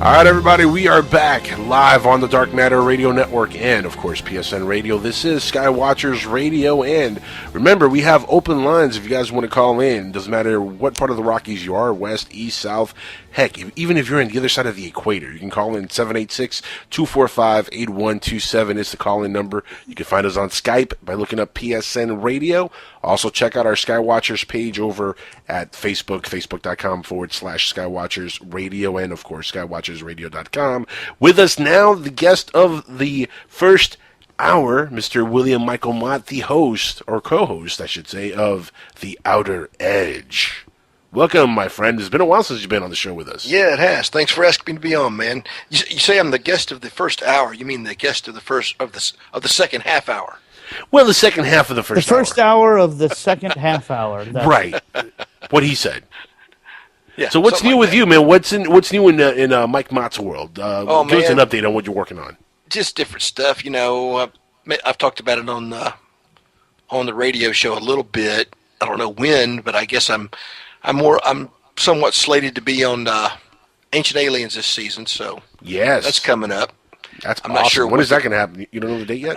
All right, everybody, we are back live on the Dark Matter Radio Network and, of course, PSN Radio. This is Skywatchers Radio, and remember, we have open lines if you guys want to call in. Doesn't matter what part of the Rockies you are, west, east, south. Heck, even if you're on the other side of the equator, you can call in 786-245-8127 is the call-in number. You can find us on Skype by looking up PSN Radio. Also, check out our Skywatchers page over at Facebook, facebook.com/Skywatchers Radio, and, of course, SkywatchersRadio.com. With us now, the guest of the first hour, Mr. William Michael Mott, the host, or co-host, I should say, of The Outer Edge. Welcome, my friend. It's been a while since you've been on the show with us. Yeah, it has. Thanks for asking me to be on, man. You say I'm the guest of the first hour. You mean the guest of the second half hour? Well, the second half of the first hour. The first hour of the second half hour. Right. What he said. Yeah. So what's new with you, man? What's new in Mike Mott's world? Give us an update on what you're working on. Just different stuff, you know. I've talked about it on the radio show a little bit. I don't know when, but I guess I'm somewhat slated to be on Ancient Aliens this season, so yes, that's coming up. I'm not sure when is that going to happen. You don't know the date yet?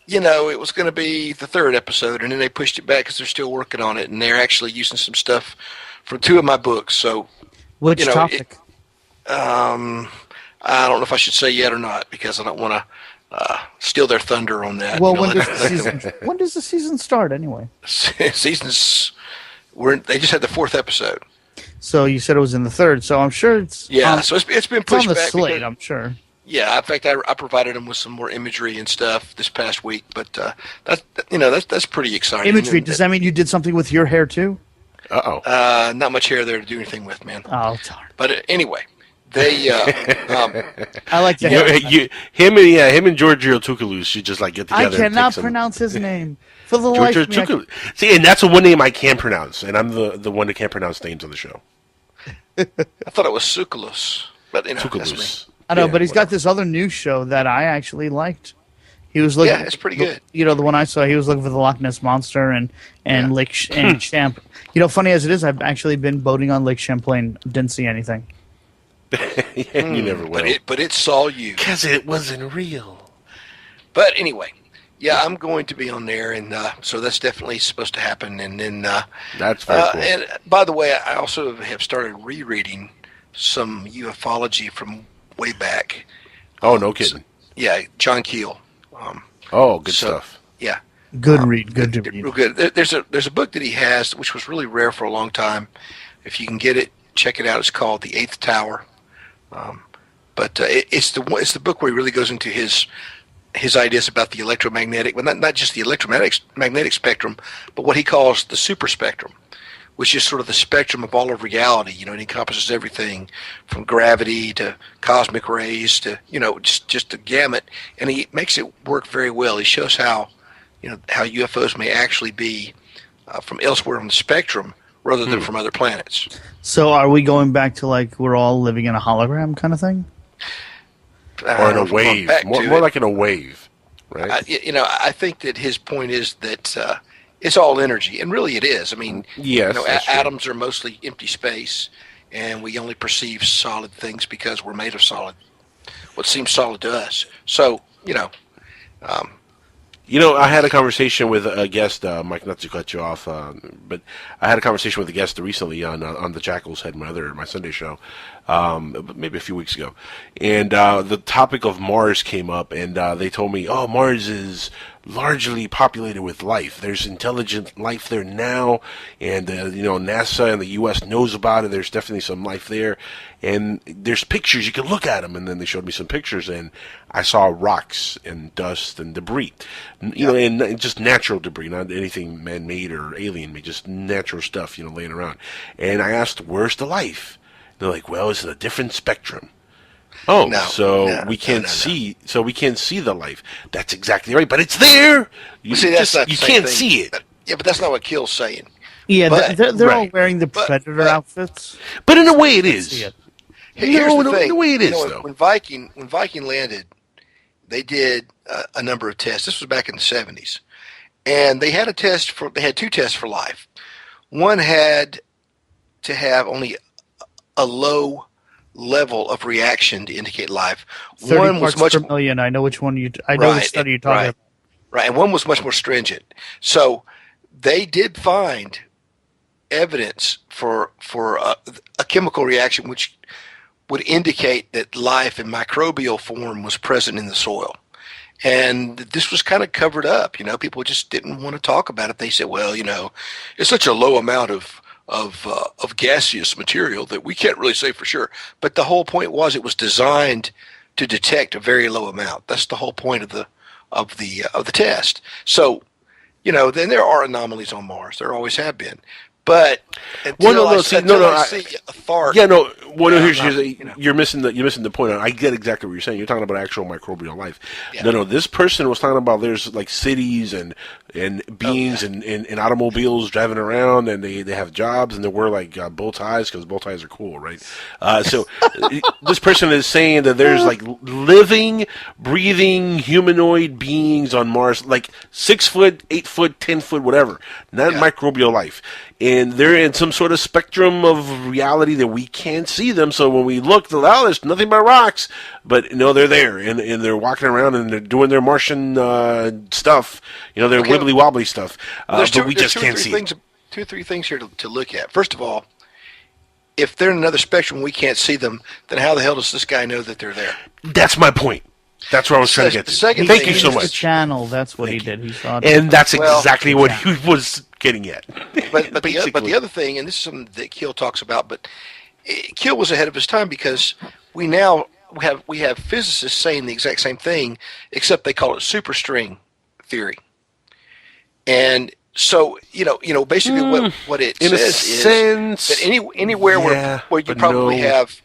It was going to be the third episode, and then they pushed it back because they're still working on it, and they're actually using some stuff from two of my books. So, which topic? I don't know if I should say yet or not because I don't want to steal their thunder on that. Well, when does the season start anyway? They just had the fourth episode. So you said it was in the third. So I'm sure it's so it's been pushed on the back slate. I'm sure. Yeah, in fact, I provided them with some more imagery and stuff this past week, but that's pretty exciting. Imagery? Does that mean you did something with your hair too? Not much hair there to do anything with, man. Oh, darn. But anyway, they. I like to. Him and Giorgio Toukoulou should just get together. I cannot pronounce his name for the life of me. See, and that's the one name I can pronounce, and I'm the one that can't pronounce names on the show. I thought it was Tsoukalos, but that's me. I know, but he's got this other new show that I actually liked. He was looking. Yeah, it's pretty good. The one I saw, he was looking for the Loch Ness Monster and Lake Champ. Funny as it is, I've actually been boating on Lake Champlain. Didn't see anything. You never will. But it saw you because it wasn't real. But anyway, yeah, I'm going to be on there, and so that's definitely supposed to happen. And then that's very cool. And by the way, I also have started rereading some ufology from way back. Oh, no kidding. John Keel. Good stuff. Yeah. Good read. Good to read. Real good. There's a book that he has, which was really rare for a long time. If you can get it, check it out. It's called The Eighth Tower. But it's the book where he really goes into his ideas about the electromagnetic, well, not just the electromagnetic spectrum, but what he calls the super spectrum, which is sort of the spectrum of all of reality. It encompasses everything from gravity to cosmic rays to, just the gamut. And he makes it work very well. He shows how UFOs may actually be from elsewhere on the spectrum rather than from other planets. So are we going back to we're all living in a hologram kind of thing? Or in a wave. More like in a wave, right? I think that his point is that it's all energy, and really it is. I mean, yes, atoms are mostly empty space, and we only perceive solid things because we're made of what seems solid to us. So, I had a conversation with a guest, Mike, not to cut you off, but I had a conversation with a guest recently on the Jackal's Head, my Sunday show, maybe a few weeks ago, and the topic of Mars came up, and they told me, Mars is largely populated with life. There's intelligent life there now, and NASA and the U.S. knows about it. There's definitely some life there, and there's pictures. You can look at them, and then they showed me some pictures, and I saw rocks and dust and debris, and just natural debris, not anything man-made or alien-made, just natural stuff, laying around. And I asked, "Where's the life?" They're like, "Well, it's in a different spectrum." We can't see. So we can't see the life. That's exactly right, but it's there. You can't see it. But that's not what Keel's saying. Yeah, they're all wearing the Predator outfits. But in a way, it is. Here's the thing. In a way, it is though. When Viking landed, they did a number of tests. This was back in the 70s, and they had two tests for life. One had to have only a low level of reaction to indicate life. 30 One was parts much per million. I know which one I know which study you're talking about. Right, and one was much more stringent. So they did find evidence for a chemical reaction which would indicate that life in microbial form was present in the soil. And this was kind of covered up. People just didn't want to talk about it. They said, well, it's such a low amount of gaseous material that we can't really say for sure. But the whole point was it was designed to detect a very low amount. That's the whole point of the test. So, then there are anomalies on Mars. There always have been. But until I see a fart. Yeah, no. Well, you're missing the point. I get exactly what you're saying. You're talking about actual microbial life. Yeah. No. This person was talking about there's like cities and beings and automobiles driving around, and they have jobs and they wear like bow ties because bow ties are cool, right? So this person is saying that there's like living, breathing humanoid beings on Mars, like 6 foot, 8 foot, 10 foot, whatever. Not microbial life. And they're in some sort of spectrum of reality that we can't see them. So when we look, there's nothing but rocks. But they're there, and they're walking around and they're doing their Martian stuff. Their wibbly wobbly stuff. But we just can't see it. 2 or 3 things here to look at. First of all, if they're in another spectrum, we can't see them. Then how the hell does this guy know that they're there? That's my point. That's what I was trying to get to. Thank you so much. The channel. That's what he did. He saw it. And that's exactly what he was getting at. But the other thing, and this is something that Keel talks about, but Keel was ahead of his time because we have physicists saying the exact same thing, except they call it superstring theory. And so basically what it says is that anywhere where you probably have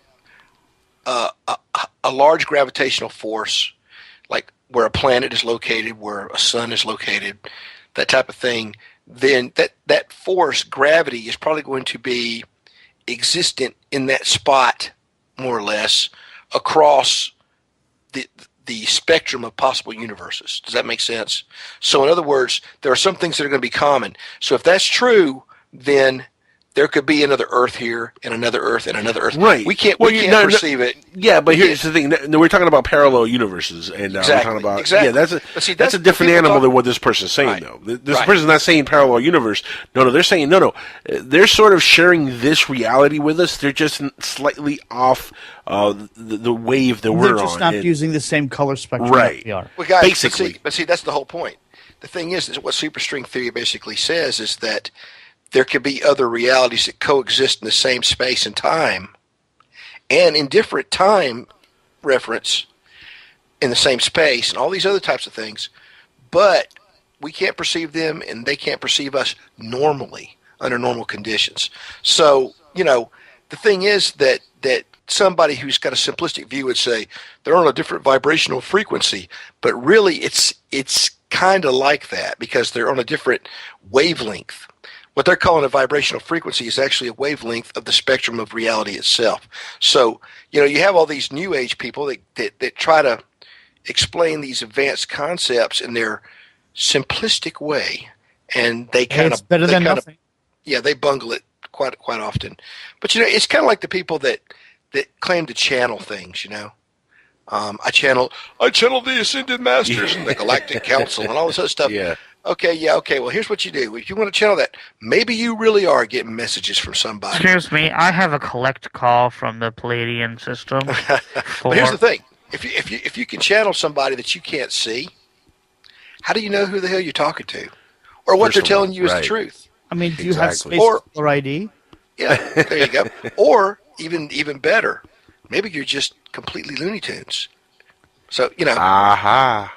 a large gravitational force, like where a planet is located, where a sun is located, that type of thing, then that force, gravity, is probably going to be existent in that spot, more or less, across the spectrum of possible universes. Does that make sense? So in other words, there are some things that are going to be common. So if that's true, then there could be another Earth here, and another Earth, and another Earth. Right. We can't perceive it. Yeah, but here's the thing. We're talking about parallel universes, and we're talking about that's a different animal than what this person's saying, though. This person's not saying parallel universe. No, they're saying no. They're sort of sharing this reality with us. They're just slightly off the wave that we're on. They're just not using the same color spectrum that we are. Well, guys, basically. But see, that's the whole point. The thing is what superstring theory basically says is that there could be other realities that coexist in the same space and time, and in different time reference in the same space, and all these other types of things, but we can't perceive them, and they can't perceive us normally under normal conditions. So, the thing is that somebody who's got a simplistic view would say they're on a different vibrational frequency, but really it's kind of like that because they're on a different wavelength. What they're calling a vibrational frequency is actually a wavelength of the spectrum of reality itself. So, you have all these New Age people that try to explain these advanced concepts in their simplistic way, and they kind of better than nothing. Yeah, they bungle it quite often. But it's kind of like the people that claim to channel things. I channel the Ascended Masters and the Galactic Council and all this other stuff. Yeah. Okay. Well, here's what you do. If you want to channel that, maybe you really are getting messages from somebody. Excuse me, I have a collect call from the Palladian system. But here's the thing: if you can channel somebody that you can't see, how do you know who the hell you're talking to, or what they're telling you is the truth? I mean, do you have space or ID? Yeah, there you go. Or even better, maybe you're just completely Looney Tunes. So Aha.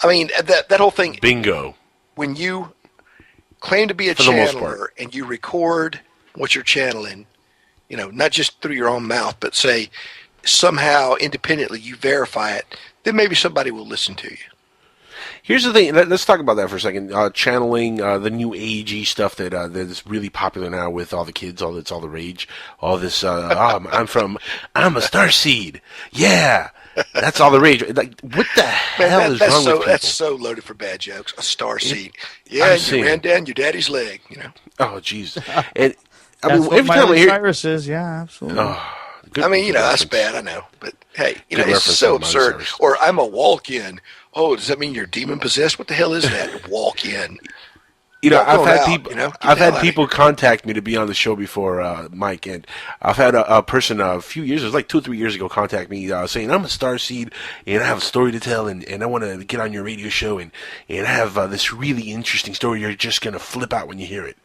I mean, that whole thing. Bingo. When you claim to be a channeler and you record what you're channeling, not just through your own mouth, but say somehow independently you verify it, then maybe somebody will listen to you. Here's the thing. Let's talk about that for a second. Channeling the new agey stuff that's really popular now with all the kids. It's all the rage. All this. I'm a starseed. Yeah. That's all the rage. Like, what the hell is wrong with people? That's so loaded for bad jokes. A starseed. Yeah, you ran down your daddy's leg. Oh, jeez. And That's what Miley Cyrus is. Yeah, absolutely. Oh, Good, I mean, good that's reference. bad, I know. But hey, Good it's reference so to Miley absurd. Cyrus. Or I'm a walk-in. Oh, does that mean you're demon possessed? What the hell is that? Walk-in. Walk I've on had out, people. Get the I've hell had out of people here. contact me to be on the show before, Mike, and I've had a person a few years, it was like 2 or 3 years ago, contact me saying I'm a starseed and I have a story to tell, and I want to get on your radio show, and I have this really interesting story. You're just gonna flip out when you hear it.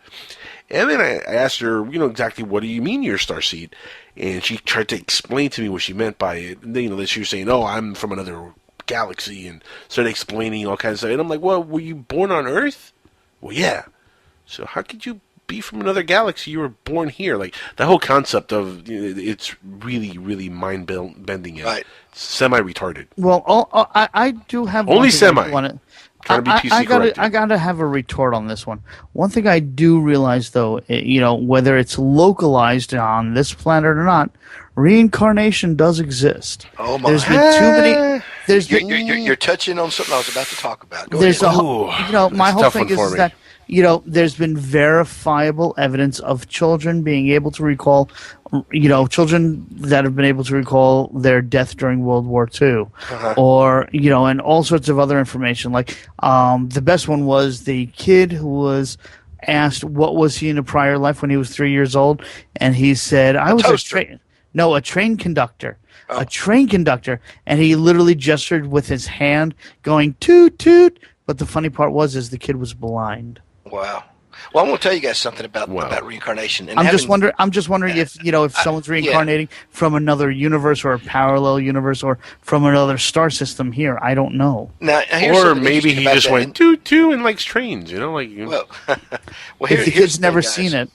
And then I asked her, exactly what do you mean you're a starseed? And she tried to explain to me what she meant by it. And then, she was saying, "Oh, I'm from another galaxy," and started explaining all kinds of stuff. And I'm like, "Well, were you born on Earth?" "Well, yeah." "So how could you be from another galaxy? You were born here." Like, the whole concept of it's really, really mind bending and Right. semi-retarded. Well, I do have Only one thing I semi. wanna- Trying to be PC corrected. I gotta have a retort on this one. One thing I do realize, though, whether it's localized on this planet or not, reincarnation does exist. Oh, my. There's been too many. There's been, You're touching on something I was about to talk about. Go there's ahead. Ooh, my that's a whole tough thing one for is me. that there's been verifiable evidence of children being able to recall, children that have been able to recall their death during World War II, or and all sorts of other information. Like the best one was the kid who was asked what was he in a prior life when he was 3 years old, and he said, "I was toaster. a train conductor." A train conductor, and he literally gestured with his hand, going toot toot. But the funny part is the kid was blind. Wow. Well, I'm going to tell you guys something about Wow. reincarnation. And I'm just wondering if if someone's reincarnating from another universe or a parallel universe or from another star system here. I don't know. Now, here's Or something maybe interesting he about just that. went toot and likes trains, Well, well If the here's kid's the never thing, seen guys. it,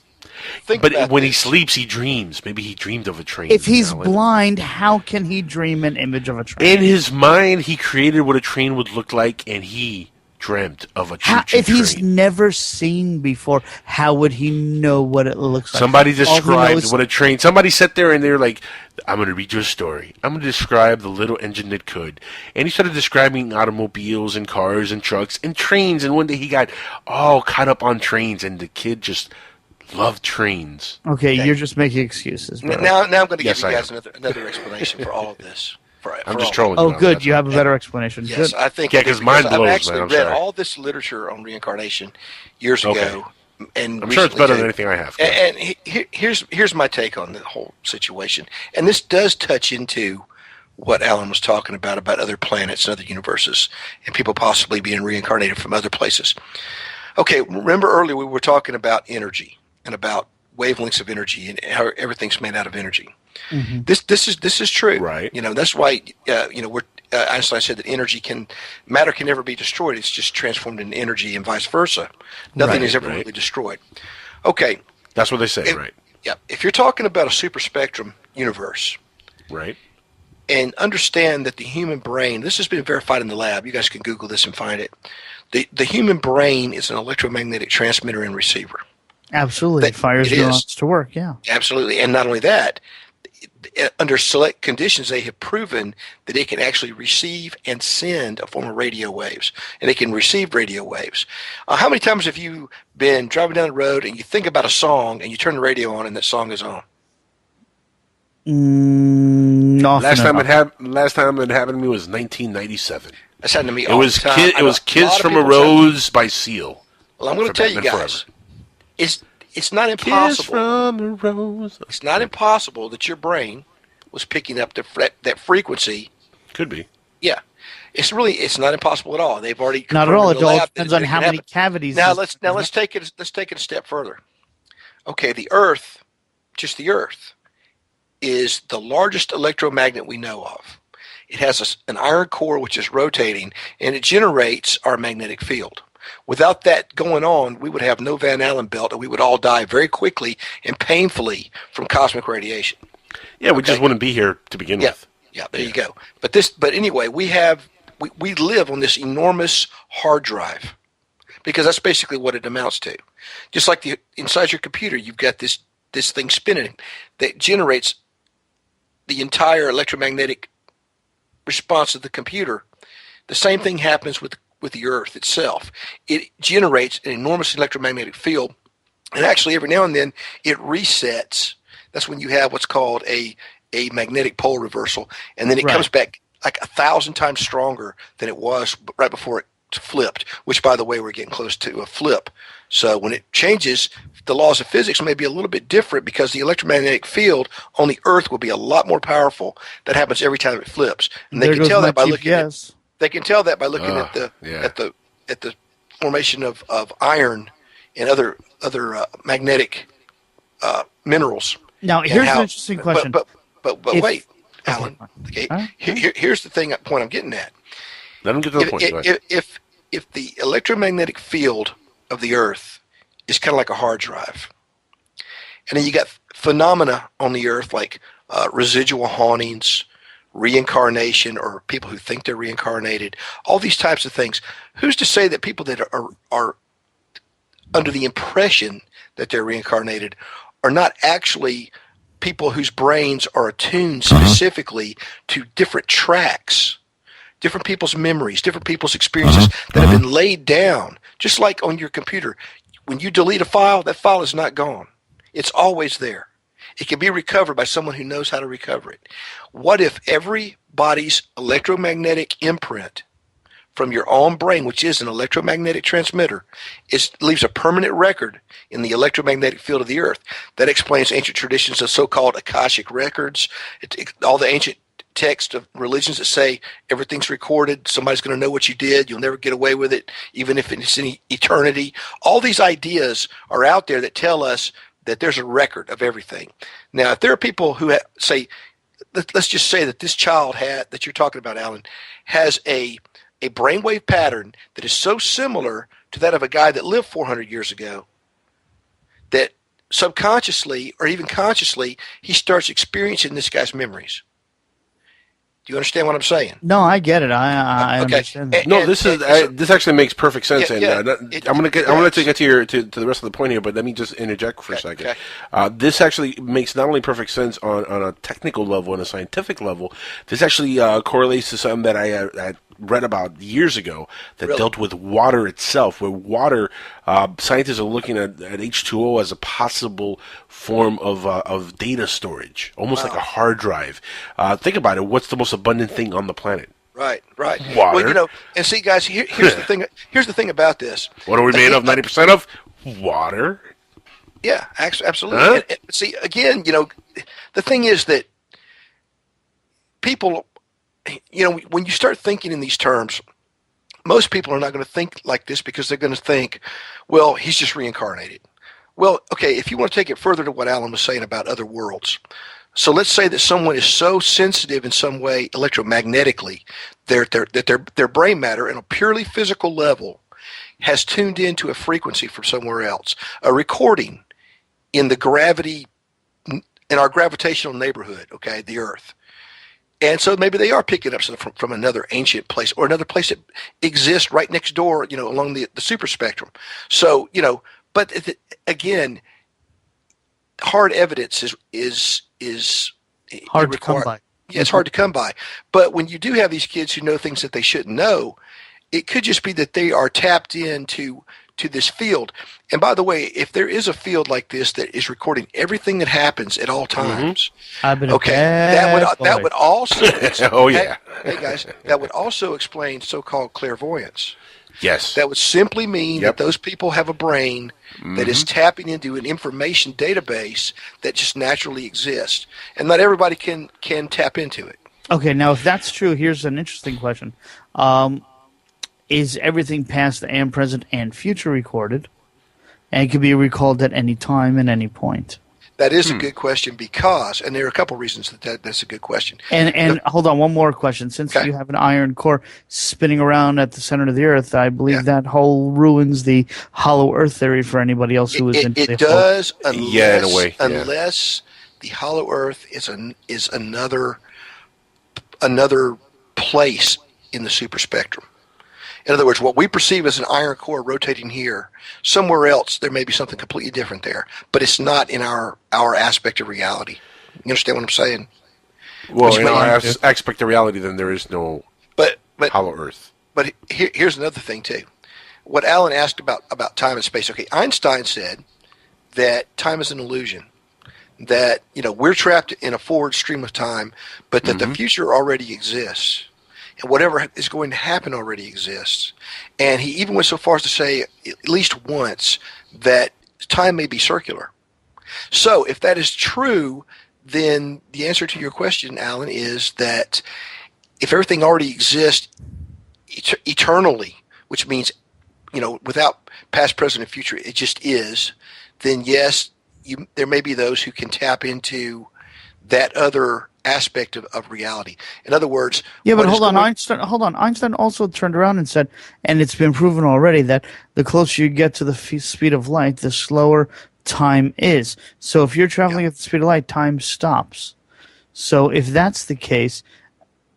Think But about when he this. sleeps, he dreams. Maybe he dreamed of a train. if he's and- blind, how can he dream an image of a train? In his mind, he created what a train would look like, and he dreamt of a choo-choo If he's train. never seen before, how would he know what it looks like? Somebody All he described knows- what a train. Somebody sat there and they were like, "I'm going to read you a story. I'm going to describe the little engine that could." And he started describing automobiles and cars and trucks and trains. And one day he got all caught up on trains, and the kid just loved trains. Okay, you're just making excuses. Now, Bro. now I'm going to Yes, give you I guys another explanation for all of this. I'm just trolling. Oh, you. good. That's You all. have a better explanation. Yes, Good. I think Yeah, I do, 'cause mine because blows, I've actually man, I'm read sorry. all this literature on reincarnation years Okay. ago, and I'm sure it's recently better too. than anything I have. And here's my take on the whole situation, and this does touch into what Alan was talking about other planets and other universes, and people possibly being reincarnated from other places. Okay, remember earlier we were talking about energy and about wavelengths of energy and how everything's made out of energy. Mm-hmm. This is true, Right. That's why Einstein said that matter can never be destroyed. It's just transformed into energy, and vice versa. Nothing Right, is ever right. really destroyed. Okay, That's what they say, If- right? yeah. If you're talking about a super spectrum universe, Right. and understand that the human brain, this has been verified in the lab. You guys can Google this and find it. The human brain is an electromagnetic transmitter and receiver. Absolutely. It fires it is. neurons to work, yeah. Absolutely. And not only that, under select conditions, they have proven that it can actually receive and send a form of radio waves, and it can receive radio waves. How many times have you been driving down the road and you think about a song and you turn the radio on and that song is on? Last time enough. it happened to me was 1997. That's happened to me It all was the time. It was Kids from a Rose by Seal. Well, I'm going to for tell you Batman guys, Forever. it's not Kiss impossible. from a Rose. It's not impossible that your brain was picking up that frequency. Could be. Yeah, it's not impossible at all. They've already Not at confirmed all. in It the all lab depends that on it how can many happen. cavities. Let's take it a step further. Okay, the Earth, just the Earth, is the largest electromagnet we know of. It has an iron core which is rotating, and it generates our magnetic field. Without that going on, we would have no Van Allen belt, and we would all die very quickly and painfully from cosmic radiation. Yeah, we just wouldn't be here to begin Yeah, with. yeah, there you go. But anyway, we live on this enormous hard drive, because that's basically what it amounts to. Just like inside your computer, you've got this thing spinning that generates the entire electromagnetic response of the computer. The same thing happens with the Earth itself. It generates an enormous electromagnetic field, and actually every now and then it resets. That's when you have what's called a a magnetic pole reversal, and then it Right. comes back like 1,000 times stronger than it was right before it flipped, which, by the way, we're getting close to a flip. So when it changes, the laws of physics may be a little bit different because the electromagnetic field on the Earth will be a lot more powerful. That happens every time it flips, and they There can goes tell my that by looking at GPS. they can tell that by looking at the yeah. at the formation of iron and other magnetic minerals. Now, And here's how- an interesting question. But If- wait, Alan. Okay, All right. here's the point I'm getting at. Let him get to the point. Go ahead. If the electromagnetic field of the Earth is kind of like a hard drive, and then you got phenomena on the Earth like residual hauntings, reincarnation, or people who think they're reincarnated, all these types of things. Who's to say that people that are under the impression that they're reincarnated are not actually people whose brains are attuned specifically to different tracks, different people's memories, different people's experiences that have been laid down, just like on your computer. When you delete a file, that file is not gone. It's always there. It can be recovered by someone who knows how to recover it. What if everybody's electromagnetic imprint from your own brain, which is an electromagnetic transmitter, leaves a permanent record in the electromagnetic field of the Earth? That explains ancient traditions of so-called Akashic records, all the ancient texts of religions that say everything's recorded, somebody's going to know what you did, you'll never get away with it, even if it's in eternity. All these ideas are out there that tell us that there's a record of everything. Now, if there are people who say, let's just say that this child that you're talking about, Alan, has a brainwave pattern that is so similar to that of a guy that lived 400 years ago that subconsciously or even consciously he starts experiencing this guy's memories. Do you understand what I'm saying? No, I get it. I Okay. understand that. No, this actually makes perfect sense, Yeah, and yeah, I'm gonna get to the rest of the point here, but let me just interject for a second. Okay. This actually makes not only perfect sense on a technical level and a scientific level. This actually correlates to something that I read about years ago that Really? dealt with water itself, where water scientists are looking at H2O as a possible form of data storage, almost like a hard drive. Think about it. What's the most abundant thing on the planet? Right. Water. Well, and see, guys, here's the thing. Here's the thing about this. What are we made of? 90% of water. Yeah, absolutely. Huh? And see, again, the thing is that people, when you start thinking in these terms, most people are not going to think like this because they're going to think, well, he's just reincarnated. Well, okay, if you want to take it further to what Alan was saying about other worlds. So let's say that someone is so sensitive in some way electromagnetically that their brain matter on a purely physical level has tuned into a frequency from somewhere else, a recording in our gravitational neighborhood, okay, the Earth. And so maybe they are picking up something from another ancient place or another place that exists right next door, along the super spectrum. So, but again, hard evidence is Hard to come by. Yeah, it's hard to come by. But when you do have these kids who know things that they shouldn't know, it could just be that they are tapped into this field. And by the way, if there is a field like this that is recording everything that happens at all times, I've been okay, that would also Oh, yeah. hey guys, that would also explain so-called clairvoyance. Yes. That would simply mean Yep. that those people have a brain that is tapping into an information database that just naturally exists, and not everybody can tap into it. Okay, now if that's true, here's an interesting question. Is everything past and present and future recorded, and can be recalled at any time and any point? That is a good question because, and there are a couple reasons that's a good question. And hold on, one more question. Since Okay. you have an iron core spinning around at the center of the Earth, I believe Yeah. that whole ruins the hollow Earth theory for anybody else who is into It the whole. does, unless, Yeah, in a way, yeah. unless the hollow Earth is another place in the super spectrum. In other words, what we perceive as an iron core rotating here, somewhere else there may be something completely different there, but it's not in our aspect of reality. You understand what I'm saying? Well, Which in may- our aspect of reality, then there is no But hollow Earth. But here's another thing too. What Alan asked about time and space. Okay, Einstein said that time is an illusion. that, we're trapped in a forward stream of time, but that the future already exists. And whatever is going to happen already exists. And he even went so far as to say, at least once, that time may be circular. So if that is true, then the answer to your question, Alan, is that if everything already exists eternally, which means, without past, present, and future, it just is, then yes, there may be those who can tap into that other aspect of reality. In other words, yeah, but hold on. Einstein also turned around and said, and it's been proven already, that the closer you get to the speed of light, the slower time is. So if you're traveling at the speed of light, time stops. So if that's the case,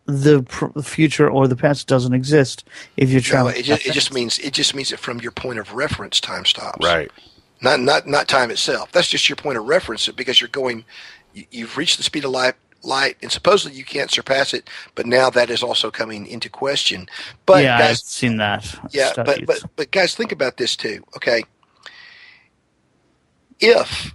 the future or the past doesn't exist. If you're traveling, it just means that from your point of reference, time stops. Right. Not time itself. That's just your point of reference, because you've reached the speed of light, and supposedly you can't surpass it, but now that is also coming into question. But yeah, guys, I've seen that. Yeah, but guys, think about this too. Okay, if,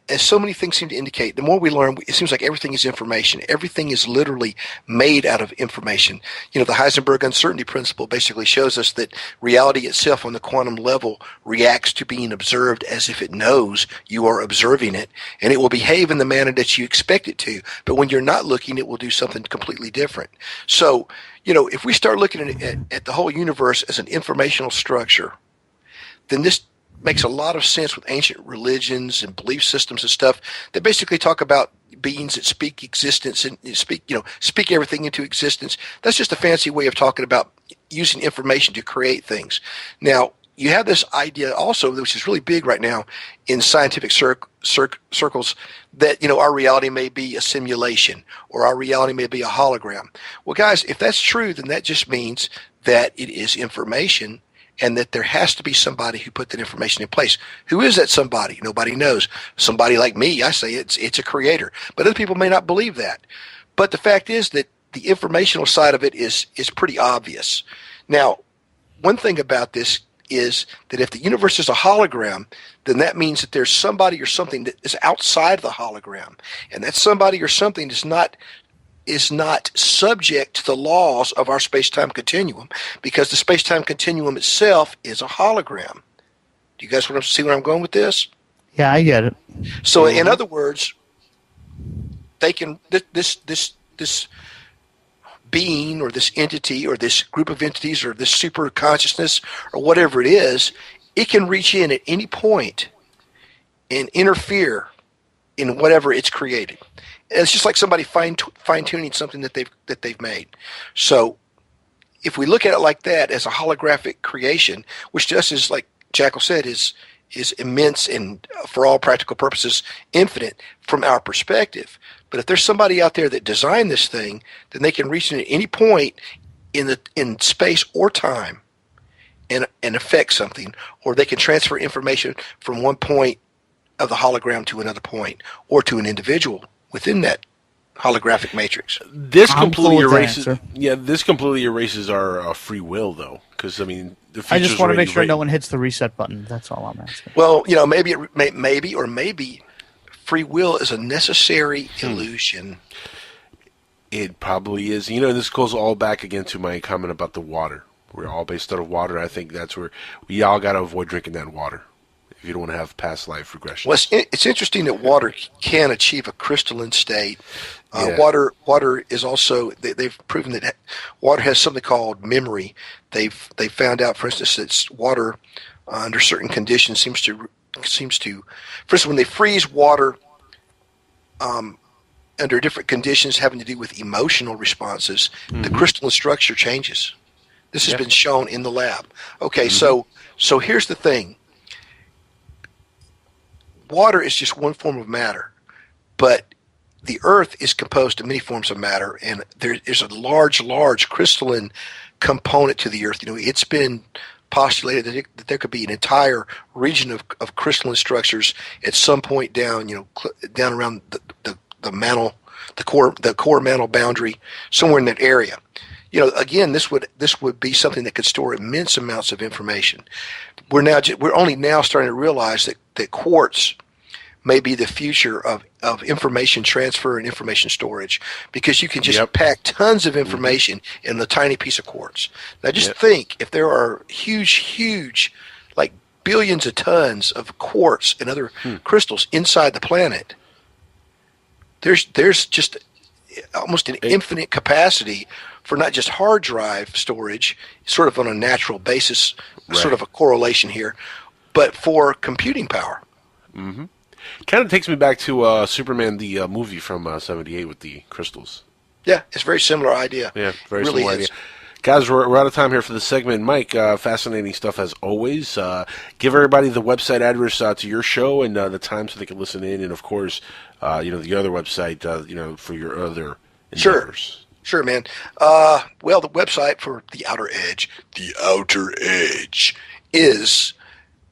as so many things seem to indicate, the more we learn, it seems like everything is information. Everything is literally made out of information. The Heisenberg uncertainty principle basically shows us that reality itself on the quantum level reacts to being observed as if it knows you are observing it, and it will behave in the manner that you expect it to. But when you're not looking, it will do something completely different. So, if we start looking at the whole universe as an informational structure, then this makes a lot of sense with ancient religions and belief systems and stuff that basically talk about beings that speak existence and speak everything into existence. That's just a fancy way of talking about using information to create things. Now, you have this idea also, which is really big right now in scientific circles, that our reality may be a simulation, or our reality may be a hologram. Well, guys, if that's true, then that just means that it is information, and that there has to be somebody who put that information in place. Who is that somebody? Nobody knows. Somebody like me, I say it's a creator. But other people may not believe that. But the fact is that the informational side of it is pretty obvious. Now, one thing about this is that if the universe is a hologram, then that means that there's somebody or something that is outside the hologram. And that somebody or something is not subject to the laws of our space-time continuum, because the space-time continuum itself is a hologram. Do you guys see where I'm going with this? Yeah, I get it. So, in other words, they can this being or this entity or this group of entities or this super consciousness or whatever it is, it can reach in at any point and interfere in whatever it's created. It's just like somebody fine-tuning something that they've made. So if we look at it like that, as a holographic creation, which just is, like Jackal said, is immense and, for all practical purposes, infinite from our perspective. But if there's somebody out there that designed this thing, then they can reach in at any point in space or time and affect something, or they can transfer information from one point of the hologram to another point, or to an individual within that holographic matrix. This completely erases our free will, though, because the I just want to make sure no one hits the reset button. That's all I'm asking. Well, maybe free will is a necessary illusion. It probably is. This goes all back again to my comment about the water. We're all based out of water. I think that's where we all got to avoid drinking that water if you don't want to have past life regression. Well, it's interesting that water can achieve a crystalline state. Water is also, they've proven that water has something called memory. They found out, for instance, that water under certain conditions seems to, for instance, when they freeze water under different conditions having to do with emotional responses, the crystalline structure changes. This has been shown in the lab. Okay, so here's the thing. Water is just one form of matter, but the Earth is composed of many forms of matter, and there's a large crystalline component to the Earth. It's been postulated that there could be an entire region of crystalline structures at some point down around the mantle, the core mantle boundary, somewhere in that area. Again, this would be something that could store immense amounts of information. We're only now starting to realize that quartz may be the future of information transfer and information storage, because you can just pack tons of information in the tiny piece of quartz. Now just think, if there are huge, like billions of tons of quartz and other crystals inside the planet, there's just almost an infinite capacity for not just hard drive storage, sort of on a natural basis, sort of a correlation here, but for computing power. Mm-hmm. Kind of takes me back to Superman, the movie from '78 with the crystals. Yeah, it's a very similar idea. Yeah, very really similar idea. Guys, we're out of time here for this segment. Mike, fascinating stuff as always. Give everybody the website address to your show and the time so they can listen in, and of course, the other website, for your other endeavors. Sure, man. Well, the website for The Outer Edge is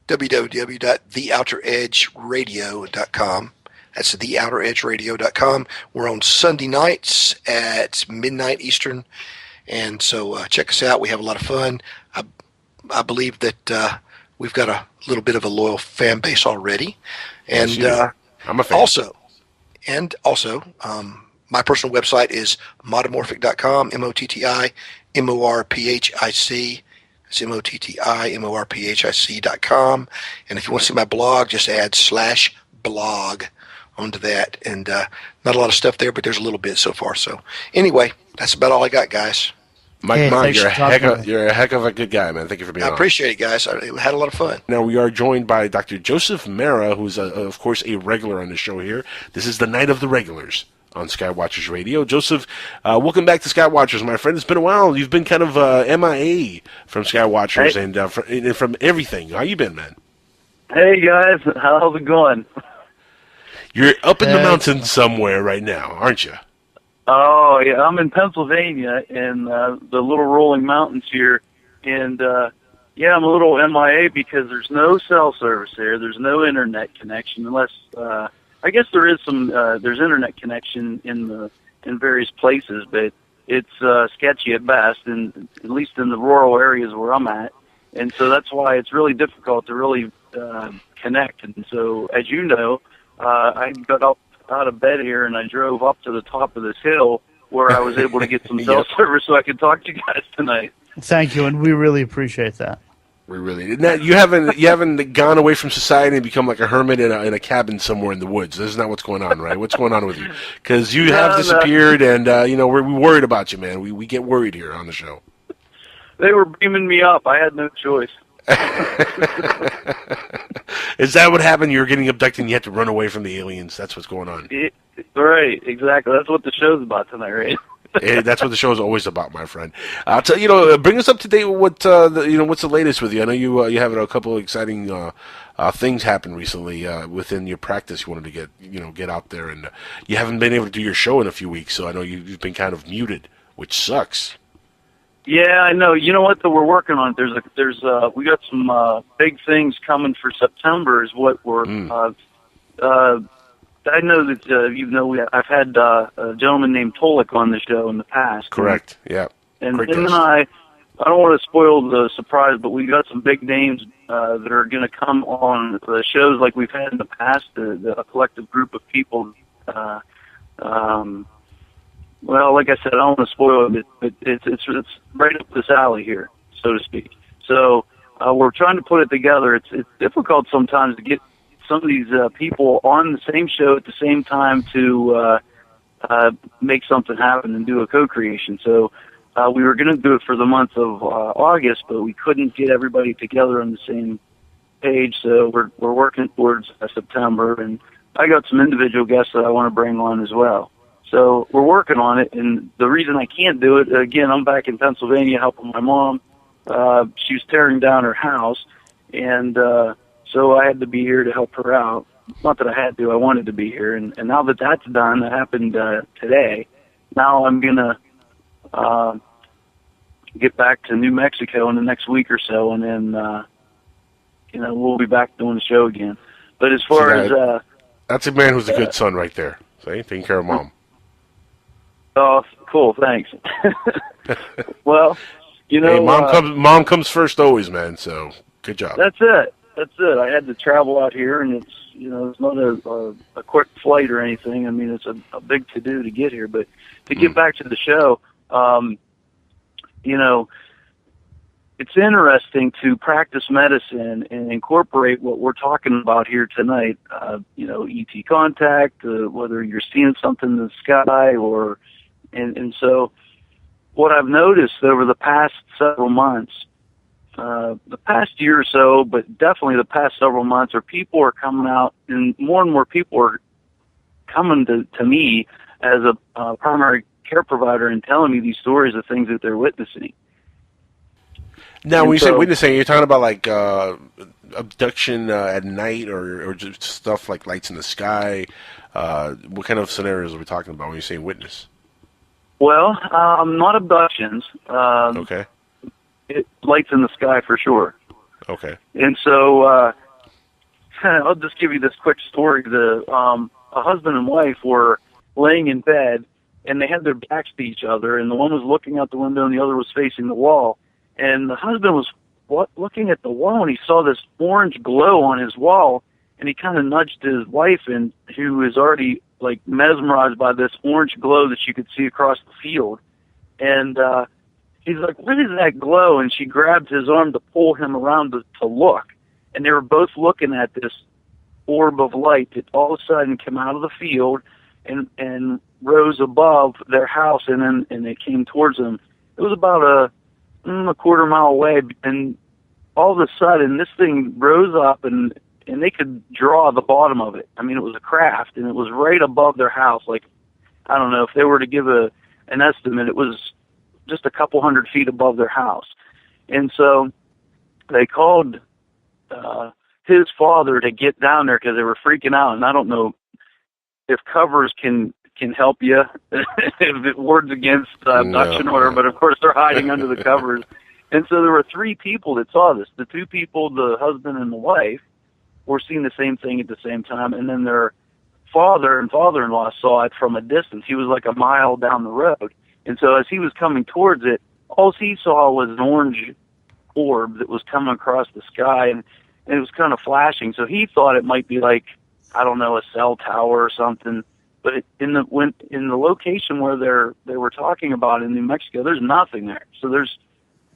www.theouteredgeradio.com. That's theouteredgeradio.com. We're on Sunday nights at midnight Eastern, and so check us out. We have a lot of fun. I believe that we've got a little bit of a loyal fan base already, and I'm a fan. Also, my personal website is mottomorphic.com, MOTTIMORPHIC. It's MOTTIMORPHIC.com. And if you want to see my blog, just add /blog onto that. And not a lot of stuff there, but there's a little bit so far. So anyway, that's about all I got, guys. Mike, you're a heck of a good guy, man. Thank you for being on. I appreciate it, guys. I had a lot of fun. Now, we are joined by Dr. Joseph Mara, who's, of course, a regular on the show here. This is the Night of the Regulars on Skywatchers Radio. Joseph, welcome back to Skywatchers, my friend. It's been a while. You've been kind of MIA from Skywatchers and from everything. How you been, man? Hey, guys. How's it going? You're up in the mountains somewhere right now, aren't you? Oh, yeah. I'm in Pennsylvania in the little rolling mountains here. And, I'm a little MIA because there's no cell service there. There's no internet connection unless... I guess there is some. There's internet connection in various places, but it's sketchy at best, and at least in the rural areas where I'm at. And so that's why it's really difficult to really connect. And so, as you know, I got up out of bed here and I drove up to the top of this hill where I was able to get some cell service so I could talk to you guys tonight. Thank you, and we really appreciate that. We really now, you haven't gone away from society and become like a hermit in a cabin somewhere in the woods. This is not what's going on, right? What's going on with you? Because you have disappeared, and we're worried about you, man. We get worried here on the show. They were beaming me up. I had no choice. Is that what happened? You were getting abducted and you had to run away from the aliens. That's what's going on. Right, exactly. That's what the show's about tonight, right? That's what the show is always about, my friend. I'll tell you, bring us up to date with what's the latest with you. I know you have a couple of exciting things happen recently within your practice. You wanted to get out there, and you haven't been able to do your show in a few weeks. So I know you've been kind of muted, which sucks. Yeah, I know. You know what? Though we're working on it. We got some big things coming for September. Is what we're. I know that I've had a gentleman named Tolik on the show in the past. Correct. Yeah. And him and I don't want to spoil the surprise, but we got some big names that are going to come on the shows like we've had in the past. A collective group of people. Well, like I said, I don't want to spoil it, but it's right up this alley here, so to speak. So we're trying to put it together. It's difficult sometimes to get some of these people on the same show at the same time to make something happen and do a co-creation. So we were going to do it for the month of August, but we couldn't get everybody together on the same page. So we're working towards September, and I got some individual guests that I want to bring on as well. So we're working on it, and the reason I can't do it, again, I'm back in Pennsylvania helping my mom. She was tearing down her house, and so I had to be here to help her out. Not that I had to, I wanted to be here. And now that that's done, that happened today, now I'm going to get back to New Mexico in the next week or so, and then, we'll be back doing the show again. But as far as... that's a man who's a good son right there. See? Taking care of Mom. Oh, cool, thanks. Well, hey, Mom comes first always, man, so good job. That's it. I had to travel out here, and it's not a quick flight or anything. I mean, it's a big to-do to get here. But to get back to the show, it's interesting to practice medicine and incorporate what we're talking about here tonight. ET contact, whether you're seeing something in the sky and so what I've noticed over the past several months, the past year or so, but definitely the past several months, people are coming out, and more people are coming to me as a primary care provider and telling me these stories of things that they're witnessing. Now, when you say witnessing, you're talking about like abduction at night or just stuff like lights in the sky. What kind of scenarios are we talking about when you're saying witness? Well, not abductions. Okay. Lights in the sky for sure. Okay. And so I'll just give you this quick story. A husband and wife were laying in bed, and they had their backs to each other, and the one was looking out the window and the other was facing the wall. And the husband was looking at the wall, and he saw this orange glow on his wall, and he kind of nudged his wife, and who was already like mesmerized by this orange glow that you could see across the field. And he's like, "What is that glow?" And she grabbed his arm to pull him around to look. And they were both looking at this orb of light that all of a sudden came out of the field and rose above their house, and it came towards them. It was about a quarter mile away, and all of a sudden this thing rose up, and they could draw the bottom of it. I mean, it was a craft, and it was right above their house. Like, I don't know, if they were to give an estimate, it was just a couple 100 feet above their house. And so they called his father to get down there because they were freaking out. And I don't know if covers can help you, if it wards against abduction or whatever, but of course they're hiding under the covers. And so there were 3 people that saw this. The 2 people, the husband and the wife, were seeing the same thing at the same time, and then their father and father-in-law saw it from a distance. He was like a mile down the road. And so as he was coming towards it, all he saw was an orange orb that was coming across the sky, and it was kind of flashing. So he thought it might be like, I don't know, a cell tower or something. But in the location where they were talking about in New Mexico, there's nothing there. So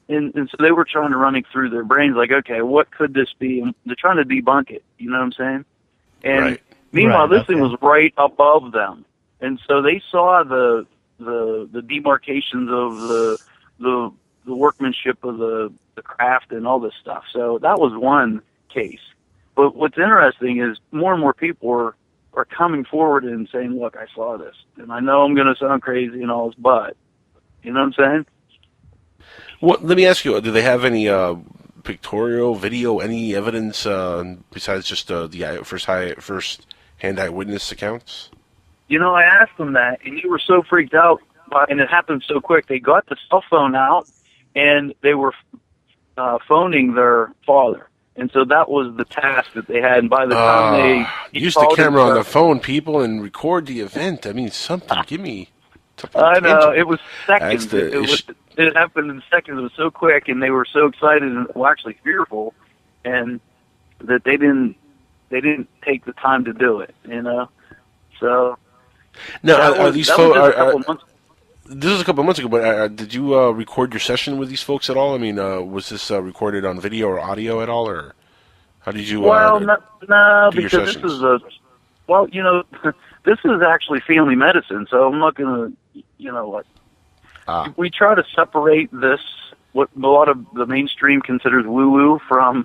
and so they were trying to run it through their brains, like, okay, what could this be? And they're trying to debunk it. You know what I'm saying? And meanwhile, this thing was right above them, and so they saw the demarcations of the workmanship of the craft and all this stuff. So that was one case. But what's interesting is more and more people are coming forward and saying, look, I saw this. And I know I'm going to sound crazy and all this, but, you know what I'm saying? Well, let me ask you, do they have any pictorial, video, any evidence besides just the first-hand eyewitness accounts? I asked them that, and they were so freaked out, and it happened so quick. They got the cell phone out, and they were phoning their father. And so that was the task that they had. And by the time they use the camera on the phone, people, and record the event. I mean, something. Give me. I know, it was seconds. It happened in seconds. It was so quick, and they were so excited and actually fearful, and that they didn't take the time to do it. So. Now, are these folks? This was a couple of months ago, but did you record your session with these folks at all? I mean, was this recorded on video or audio at all, or how did you? Well, no, because this is this is actually family medicine, so I'm not going to, we try to separate this, what a lot of the mainstream considers woo-woo from,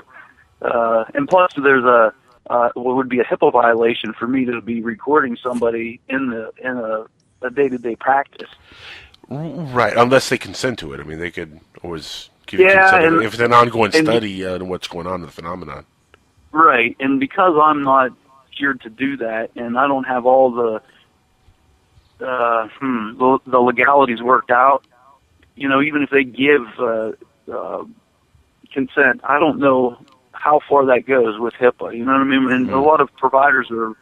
and plus there's what would be a HIPAA violation for me to be recording somebody in a day-to-day practice. Right, unless they consent to it. I mean, they could always give you consent if it's an ongoing study on what's going on in the phenomenon. Right, and because I'm not here to do that, and I don't have all the legalities worked out, even if they give consent, I don't know how far that goes with HIPAA. You know what I mean? And a lot of providers are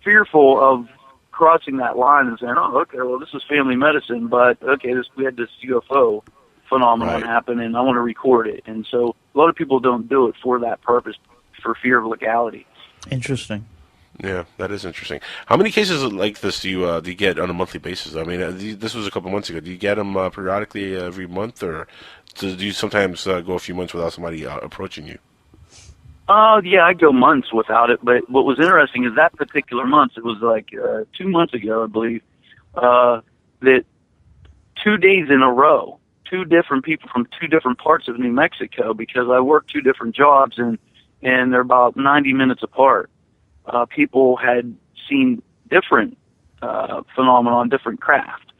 fearful of crossing that line and saying, oh, okay, well, this is family medicine, but, okay, we had this UFO phenomenon happen, and I want to record it. And so a lot of people don't do it for that purpose, for fear of legality. Interesting. Interesting. Interesting. Interesting. Interesting. Yeah, that is interesting. How many cases like this do you get on a monthly basis? I mean, this was a couple months ago. Do you get them periodically every month, or do you sometimes go a few months without somebody approaching you? Yeah, I go months without it. But what was interesting is that particular month, it was like 2 months ago, I believe, that 2 days in a row, two different people from two different parts of New Mexico, because I work two different jobs and they're about 90 minutes apart. People had seen different phenomenon, different craft.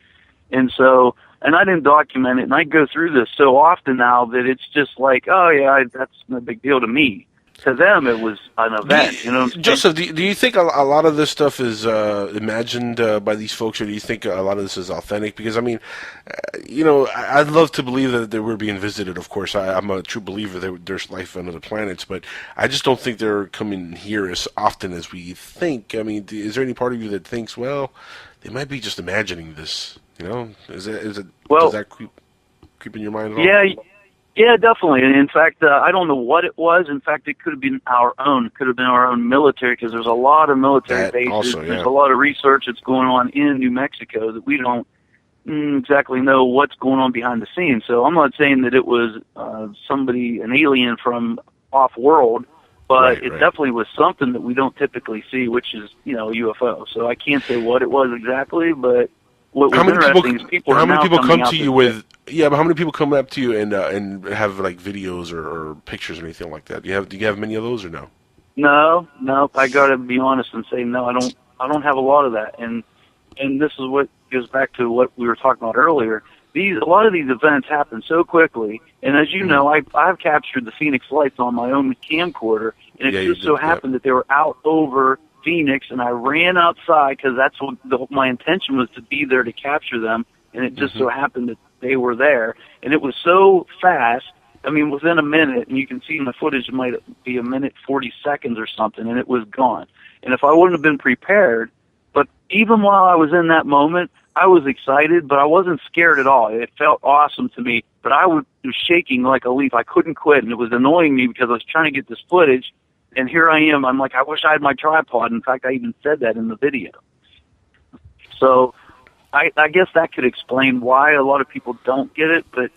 And so, and I didn't document it, and I go through this so often now that it's just like, oh yeah, that's no big deal to me. To them, it was an event. You know, Joseph, do you think a lot of this stuff is imagined by these folks, or do you think a lot of this is authentic? Because I mean, I'd love to believe that we're being visited. Of course, I'm a true believer that there's life on other planets, but I just don't think they're coming here as often as we think. I mean, is there any part of you that thinks, well, they might be just imagining this? You know, is it? Well, does that creep in your mind at all? Yeah. Yeah, definitely. And in fact, I don't know what it was. In fact, it could have been our own. It could have been our own military, because there's a lot of military bases. Also, yeah. There's a lot of research that's going on in New Mexico that we don't exactly know what's going on behind the scenes. So I'm not saying that it was an alien from off-world, but it definitely was something that we don't typically see, which is, a UFO. So I can't say what it was exactly, but what was interesting is people are now coming out with... Yeah, but how many people come up to you and have like videos or pictures or anything like that? Do you have many of those or no? No. I gotta be honest and say no. I don't have a lot of that. And this is what goes back to what we were talking about earlier. A lot of these events happen so quickly, and as you know, I've captured the Phoenix lights on my own camcorder, and it just so happened that they were out over Phoenix, and I ran outside because that's what my intention was, to be there to capture them, and it just so happened that they were there, and it was so fast. I mean, within a minute, and you can see in the footage, it might be a minute 40 seconds or something, and it was gone. And if I wouldn't have been prepared, but even while I was in that moment, I was excited, but I wasn't scared at all. It felt awesome to me, but I was shaking like a leaf. I couldn't quit, and it was annoying me because I was trying to get this footage, and here I am. I'm like, I wish I had my tripod. In fact, I even said that in the video. So I guess that could explain why a lot of people don't get it, but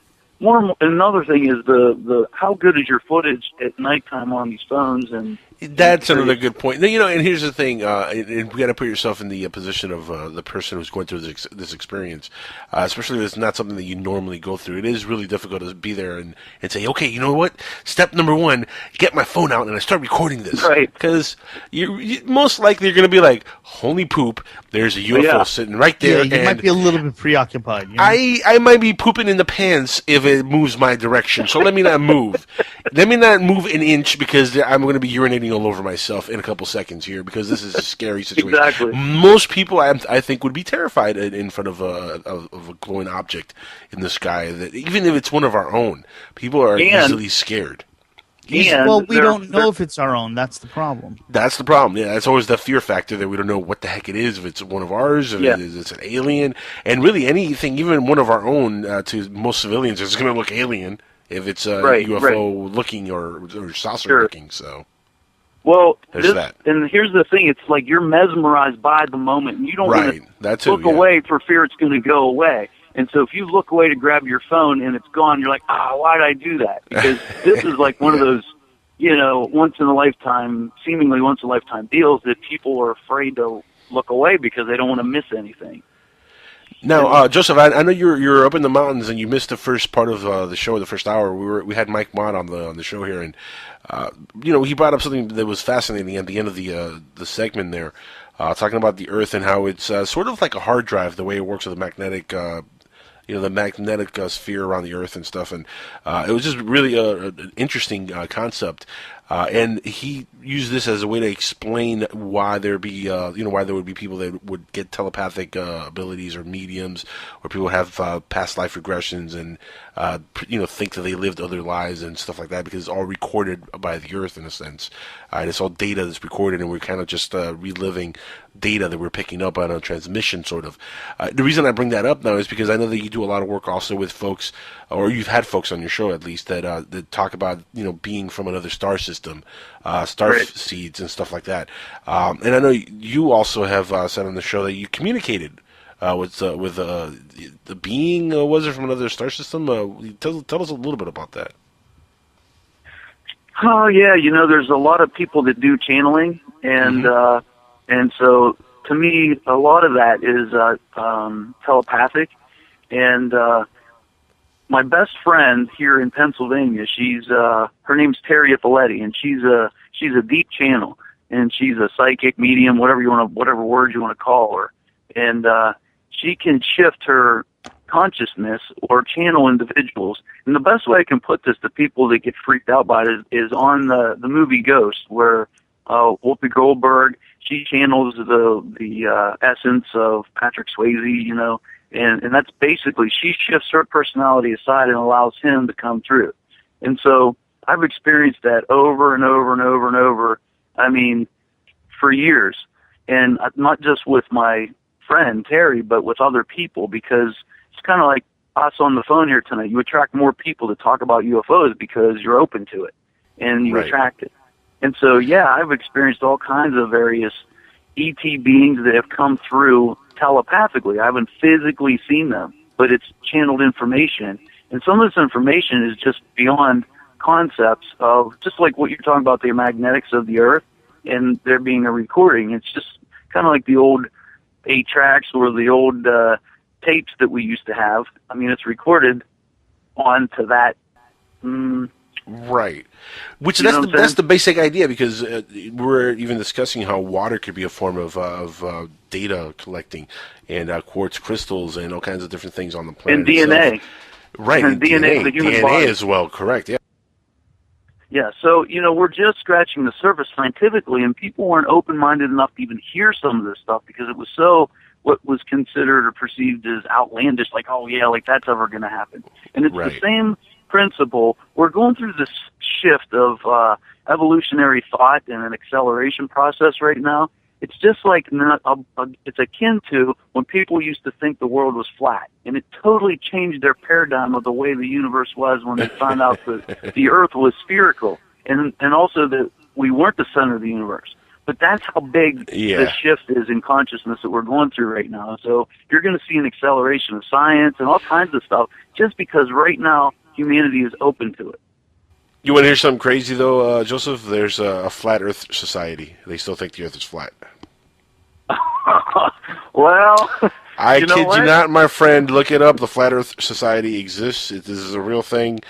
another thing is the how good is your footage at nighttime on these phones, and that's another good point. And here's the thing, and we got to put yourself in the position of the person who's going through this experience, especially if it's not something that you normally go through. It is really difficult to be there and say, okay, you know what? Step number one, get my phone out and I start recording this. Right. Because you most likely you're going to be like, holy poop, there's a UFO sitting right there. Yeah, you might be a little bit preoccupied. You know? I might be pooping in the pants if it moves my direction, so let me not move. Let me not move an inch, because I'm going to be urinating all over myself in a couple seconds here, because this is a scary situation. Exactly. Most people, I think, would be terrified in front of a glowing object in the sky. That even if it's one of our own, people are easily scared. Well, we don't know if it's our own. That's the problem. That's the problem. Yeah, that's always the fear factor, that we don't know what the heck it is. If it's one of ours, if it's an alien, and really anything, even one of our own, to most civilians, is going to look alien if it's a UFO looking or saucer looking. So, well, there's that. And here's the thing: it's like you're mesmerized by the moment, and you don't want to look away for fear it's going to go away. And so if you look away to grab your phone and it's gone, you're like, why did I do that? Because this is like one of those, seemingly once in a lifetime deals that people are afraid to look away because they don't want to miss anything. Now, Joseph, I know you're up in the mountains and you missed the first part of the show, the first hour. We had Mike Mott on the show here, and he brought up something that was fascinating at the end of the segment there, talking about the Earth and how it's sort of like a hard drive, the way it works with the magnetic. The magnetic sphere around the Earth and stuff, and it was just really an interesting concept. And he used this as a way to explain why there would be people that would get telepathic abilities, or mediums, or people have past life regressions, and think that they lived other lives and stuff like that, because it's all recorded by the Earth in a sense, and it's all data that's recorded, and we're kind of just reliving data that we're picking up on a transmission, sort of. The reason I bring that up now is because I know that you do a lot of work also with folks, or you've had folks on your show at least, that talk about being from another star system. system, star seeds and stuff like that. And I know you also have said on the show that you communicated with the being, was it from another star system? Tell us a little bit about that. Oh yeah, there's a lot of people that do channeling, and and so to me, a lot of that is telepathic. And my best friend here in Pennsylvania, she's her name's Terry Eppoletti, and she's a deep channel, and she's a psychic medium, whatever word you want to call her, and she can shift her consciousness or channel individuals. And the best way I can put this to people that get freaked out by it is on the movie Ghost, where Whoopi Goldberg, she channels the essence of Patrick Swayze, and that's basically, she shifts her personality aside and allows him to come through. And so I've experienced that over and over and over and over, I mean, for years. And not just with my friend Terry, but with other people, because it's kind of like us on the phone here tonight. You attract more people to talk about UFOs because you're open to it, and you attract it. And so, yeah, I've experienced all kinds of various ET beings that have come through telepathically. I haven't physically seen them, but it's channeled information. And some of this information is just beyond concepts of, just like what you're talking about, the magnetics of the Earth, and there being a recording. It's just kind of like the old 8 tracks or the old tapes that we used to have. I mean, it's recorded onto that. Right. Which that's the basic idea, because we're even discussing how water could be a form of data collecting, and quartz crystals and all kinds of different things on the planet. And DNA. Right. And DNA, the human body as well. Correct. Yeah. Yeah, so, we're just scratching the surface scientifically, and people weren't open-minded enough to even hear some of this stuff because it was so, what was considered or perceived as outlandish, like, oh, yeah, like that's ever going to happen. And it's the same principle. We're going through this shift of evolutionary thought and an acceleration process right now. It's just like, it's akin to when people used to think the world was flat, and it totally changed their paradigm of the way the universe was when they found out that the Earth was spherical, and also that we weren't the center of the universe. But that's how big the shift is in consciousness that we're going through right now. So you're going to see an acceleration of science and all kinds of stuff just because right now humanity is open to it. You want to hear something crazy, though, Joseph? There's a Flat Earth Society. They still think the Earth is flat. Well, I kid you not, my friend. Look it up. The Flat Earth Society exists. This is a real thing.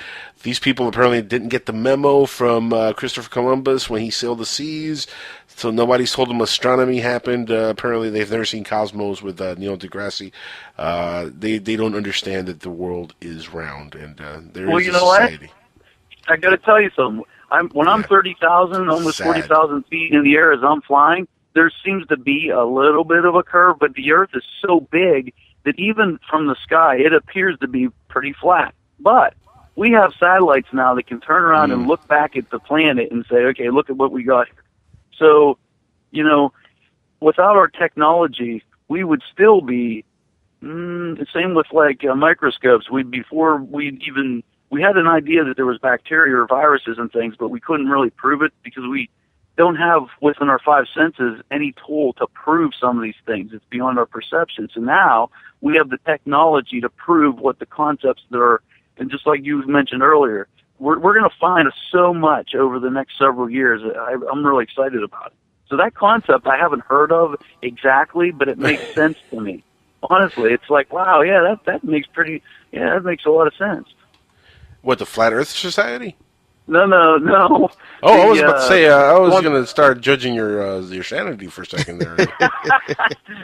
These people apparently didn't get the memo from Christopher Columbus when he sailed the seas, so nobody's told them astronomy happened. Apparently, they've never seen Cosmos with Neil deGrasse. They don't understand that the world is round, and there is a society. I got to tell you something. When I'm 30,000, almost 40,000 feet in the air as I'm flying, there seems to be a little bit of a curve, but the Earth is so big that even from the sky, it appears to be pretty flat. But we have satellites now that can turn around and look back at the planet and say, okay, look at what we got here. So, without our technology, we would still be, the same with like microscopes. We had an idea that there was bacteria or viruses and things, but we couldn't really prove it because we don't have within our 5 senses any tool to prove some of these things. It's beyond our perception. So now we have the technology to prove what the concepts that are, and just like you mentioned earlier, we're going to find so much over the next several years. I'm really excited about it. So that concept I haven't heard of exactly, but it makes sense to me. Honestly, it's like, wow, yeah, that makes a lot of sense. What, the Flat Earth Society? No. Oh, I was about to say, I was going to start judging your sanity for a second there.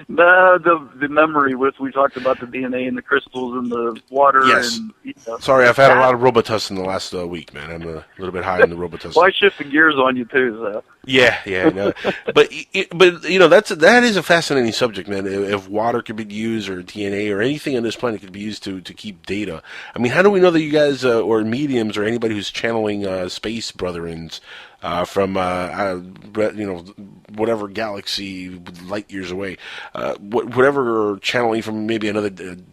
The memory we talked about the DNA and the crystals and the water. Yes. And, sorry, I've had a lot of Robitussin the last week, man. I'm a little bit high on the Robitussin. Well, I shifted gears on you too, so. Yeah. No. but that is a fascinating subject, man. If water could be used, or DNA, or anything on this planet could be used to keep data. I mean, how do we know that you guys or mediums or anybody who's channeling space brethrens from whatever galaxy light years away, whatever channeling from maybe another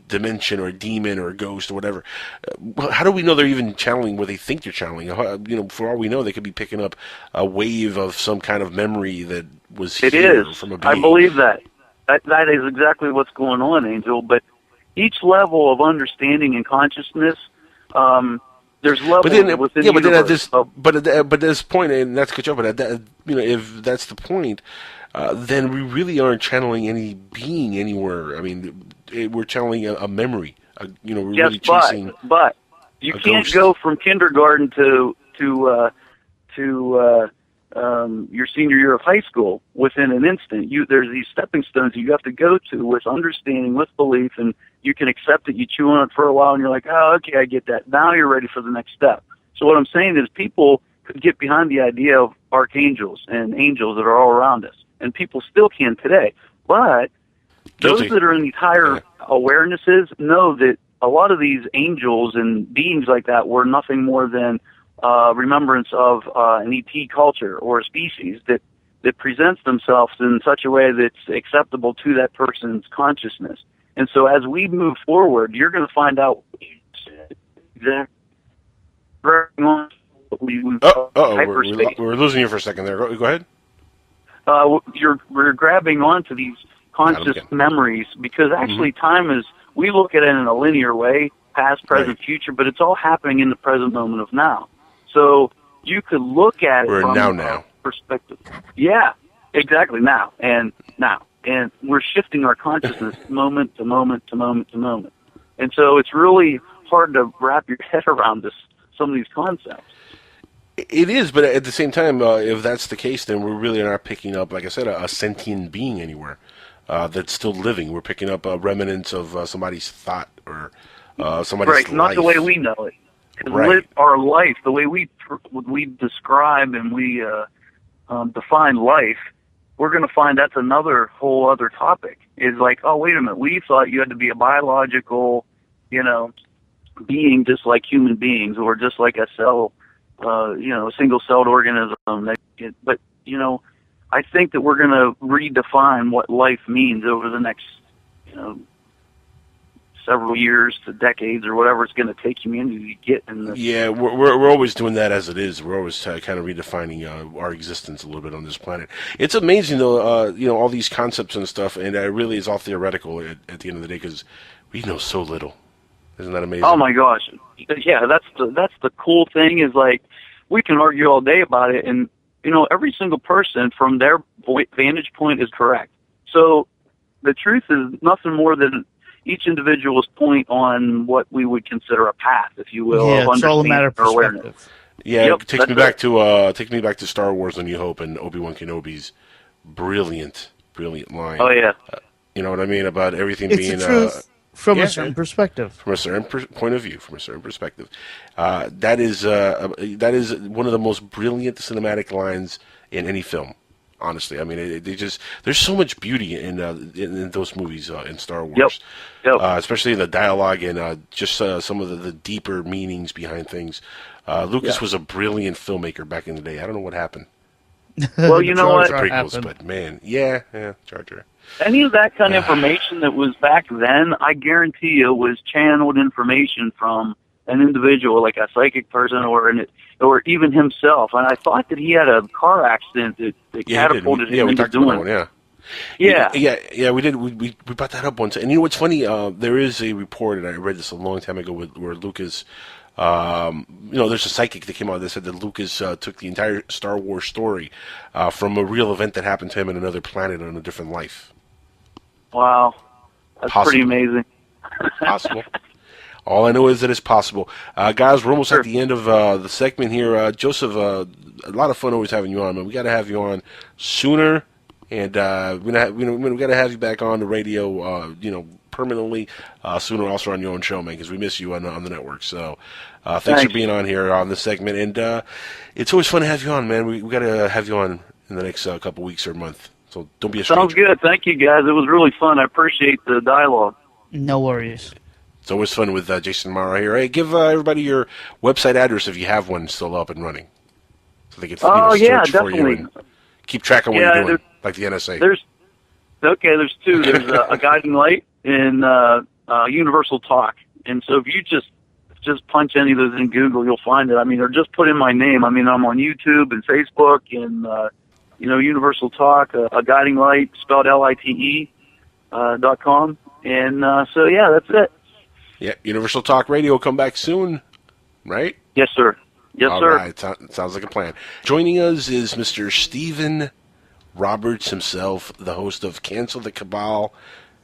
dimension or a demon or a ghost or whatever. How do we know they're even channeling what they think they're channeling? For all we know, they could be picking up a wave of some kind of memory that was here from a being. I believe that. That is exactly what's going on, Angel. But each level of understanding and consciousness, there's levels within the universe. But at this point, and that's good job. But if that's the point, then we really aren't channeling any being anywhere. I mean, we're channeling a memory. We're really chasing. But you can't go from kindergarten to your senior year of high school within an instant. There's these stepping stones you have to go to with understanding, with belief, and you can accept it. You chew on it for a while, and you're like, oh, okay, I get that. Now you're ready for the next step. So what I'm saying is people could get behind the idea of archangels and angels that are all around us, and people still can today. But those that are in these higher awarenesses know that a lot of these angels and beings like that were nothing more than remembrance of an ET culture or a species that presents themselves in such a way that's acceptable to that person's consciousness. And so as we move forward, you're going to find out exactly. We're losing you for a second there. Go ahead. We're grabbing onto these conscious memories because actually time is, we look at it in a linear way, past, present, future, but it's all happening in the present moment of now. So you could look at it from a perspective. Yeah, exactly, now. And we're shifting our consciousness moment to moment to moment to moment. And so it's really hard to wrap your head around some of these concepts. It is, but at the same time, if that's the case, then we're really not picking up, like I said, a sentient being anywhere that's still living. We're picking up remnants of somebody's thought or somebody's life. Right, not the way we know it. Right. Our life, the way we describe and we define life, we're going to find that's another whole other topic. Is like, oh, wait a minute, we thought you had to be a biological, being just like human beings or just like a cell, a single-celled organism. But, I think that we're going to redefine what life means over the next, several years to decades or whatever it's going to take humanity to get in this. Yeah, we're always doing that as it is. We're always kind of redefining our existence a little bit on this planet. It's amazing, though, all these concepts and stuff, and it really is all theoretical at the end of the day because we know so little. Isn't that amazing? Oh, my gosh. Yeah, that's the cool thing is, like, we can argue all day about it, and, every single person from their vantage point is correct. So the truth is nothing more than each individual's point on what we would consider a path, if you will, of it's all a matter of perspective. Yeah, it takes me back to Star Wars: A New Hope and Obi-Wan Kenobi's brilliant line. Oh yeah, you know what I mean about everything it's being the truth from a certain perspective, from a certain point of view, from a certain perspective. That is one of the most brilliant cinematic lines in any film. Honestly, I mean, there's so much beauty in those movies in Star Wars, Yep. Especially in the dialogue and just some of the deeper meanings behind things. Lucas was a brilliant filmmaker back in the day. I don't know what happened. Well, you know what? Prequels, but man, Jar Jar. Any of that kind of information that was back then, I guarantee you, was channeled information from an individual, like a psychic person, or even himself. And I thought that he had a car accident that catapulted him into doing it. Yeah, we did. We brought that up once. And you know what's funny? There is a report, and I read this a long time ago, where Lucas, there's a psychic that came out that said that Lucas took the entire Star Wars story from a real event that happened to him in another planet on a different life. Wow, that's pretty amazing. Possible. All I know is that it's possible. Guys, we're almost at the end of the segment here. Joseph, a lot of fun always having you on, man. We got to have you on sooner, and we got to have you back on the radio, permanently sooner. Also on your own show, man, because we miss you on the network. So, thanks for being on here on this segment, and it's always fun to have you on, man. We got to have you on in the next couple weeks or month. So don't be a stranger. Sounds good. Thank you, guys. It was really fun. I appreciate the dialogue. No worries. It's always fun with Jason Mara here. Hey, give everybody your website address if you have one still up and running, so they can search definitely. for you and keep track of what you're doing. like the NSA? There's two. There's a guiding light and Universal Talk. And so if you just punch any of those in Google, you'll find it. I mean, or just put in my name. I mean, I'm on YouTube and Facebook and Universal Talk, a guiding light spelled LITE .com. And so yeah, that's it. Yeah, Universal Talk Radio will come back soon, right? Yes, sir. Yes, All sir. right, sounds like a plan. Joining us is Mr. Stephen Roberts himself, the host of Cancel the Cabal,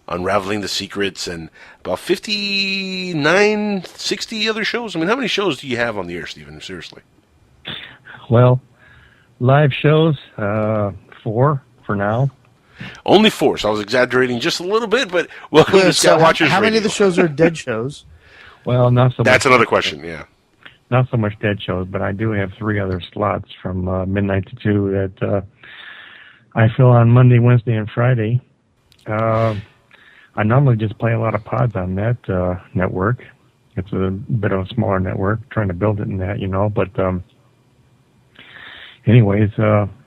Unraveling the Secrets, and about 59, 60 other shows. I mean, how many shows do you have on the air, Stephen? Seriously. Well, live shows, 4 for now. Only 4, so I was exaggerating just a little bit, but welcome to So Skywatchers Radio. how many of the shows are dead shows? Well, not so much. That's another question, yeah. Not so much dead shows, but I do have 3 other slots from midnight to 2 that I fill on Monday, Wednesday, and Friday. I normally just play a lot of pods on that network. It's a bit of a smaller network, trying to build it in that, but anyways,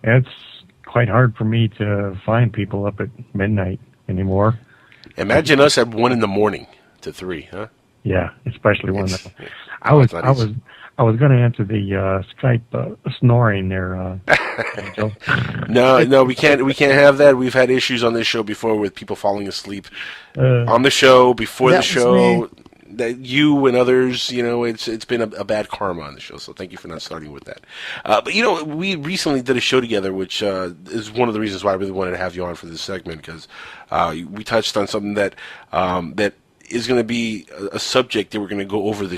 it's quite hard for me to find people up at midnight anymore. Imagine us at 1 in the morning to 3, huh? Yeah, especially when I it's was going to answer the Skype snoring there. Angel. No, we can't have that. We've had issues on this show before with people falling asleep on the show, before the show. That you and others, it's been a bad karma on the show. So thank you for not starting with that. But we recently did a show together, which is one of the reasons why I really wanted to have you on for this segment, because we touched on something that is going to be a subject that we're going to go over on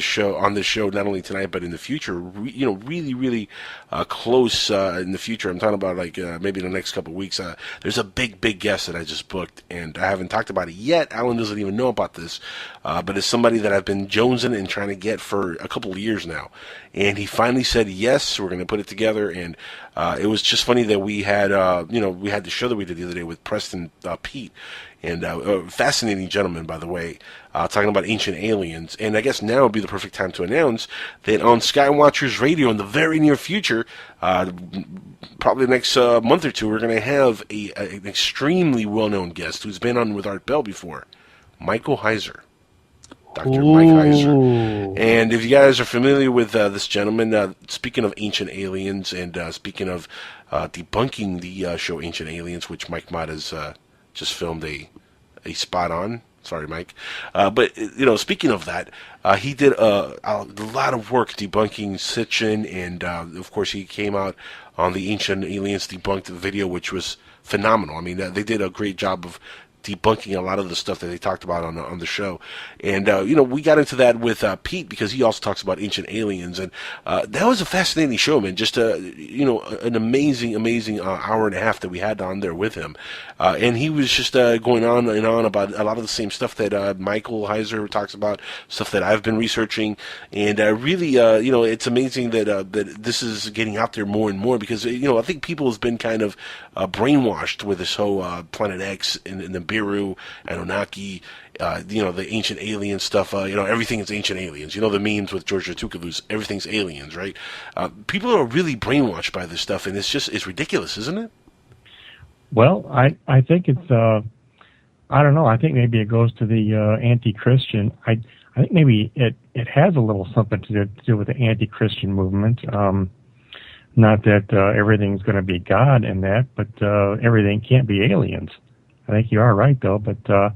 this show, not only tonight but in the future. Really, really close in the future. I'm talking about maybe in the next couple of weeks. There's a big guest that I just booked, and I haven't talked about it yet. Alan doesn't even know about this, but it's somebody that I've been jonesing and trying to get for a couple of years now. And he finally said yes. We're going to put it together, and it was just funny that we had we had the show that we did the other day with Preston Pete. And a fascinating gentleman, by the way, talking about ancient aliens. And I guess now would be the perfect time to announce that on Skywatchers Radio in the very near future, probably the next month or two, we're going to have an extremely well-known guest who's been on with Art Bell before, Michael Heiser. Dr. Mike Heiser. And if you guys are familiar with this gentleman, speaking of ancient aliens and speaking of debunking the show Ancient Aliens, which Mike Mott has just filmed a spot on. Sorry, Mike. But speaking of that, he did a lot of work debunking Sitchin, and of course he came out on the Ancient Aliens Debunked video, which was phenomenal. I mean, they did a great job of debunking a lot of the stuff that they talked about on the show. And, we got into that with Pete because he also talks about ancient aliens. And that was a fascinating show, man. Just, an amazing hour and a half that we had on there with him. And he was just going on and on about a lot of the same stuff that Michael Heiser talks about, stuff that I've been researching. And really, it's amazing that this is getting out there more and more because, I think people have been kind of brainwashed with this whole Planet X and the Biru, Anunnaki, the ancient alien stuff. Everything is ancient aliens. The memes with George Tukalus, everything's aliens, right? People are really brainwashed by this stuff, and it's ridiculous, isn't it? Well, I think it's I don't know. I think maybe it goes to the anti-Christian. I think maybe it has a little something to do with the anti-Christian movement. Not that everything's going to be God in that, but everything can't be aliens. I think you are right, though. But I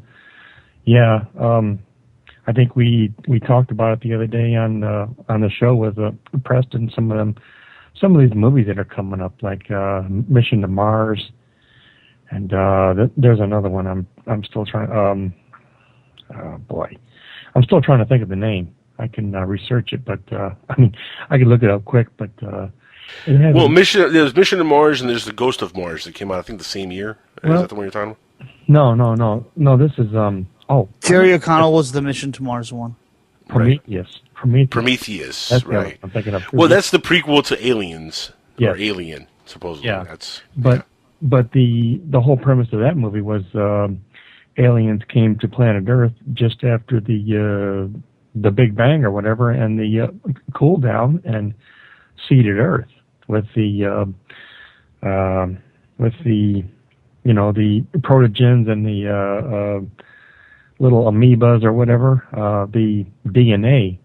think we talked about it the other day on the show with Preston. Some of these movies that are coming up, like Mission to Mars, and there's another one. I'm still trying. I'm still trying to think of the name. I can research it, but I can look it up quick, but. There's Mission to Mars and there's The Ghost of Mars that came out, I think, the same year. Is that the one you're talking about? No. This is Jerry O'Connell was the Mission to Mars one. Prometheus. Prometheus, right? I'm thinking of. Well, that's the prequel to Aliens, yes. Or Alien, supposedly. Yeah. But the whole premise of that movie was aliens came to planet Earth just after the Big Bang or whatever, and the cool down and seeded Earth with the the protogens and the little amoebas or whatever, the DNA.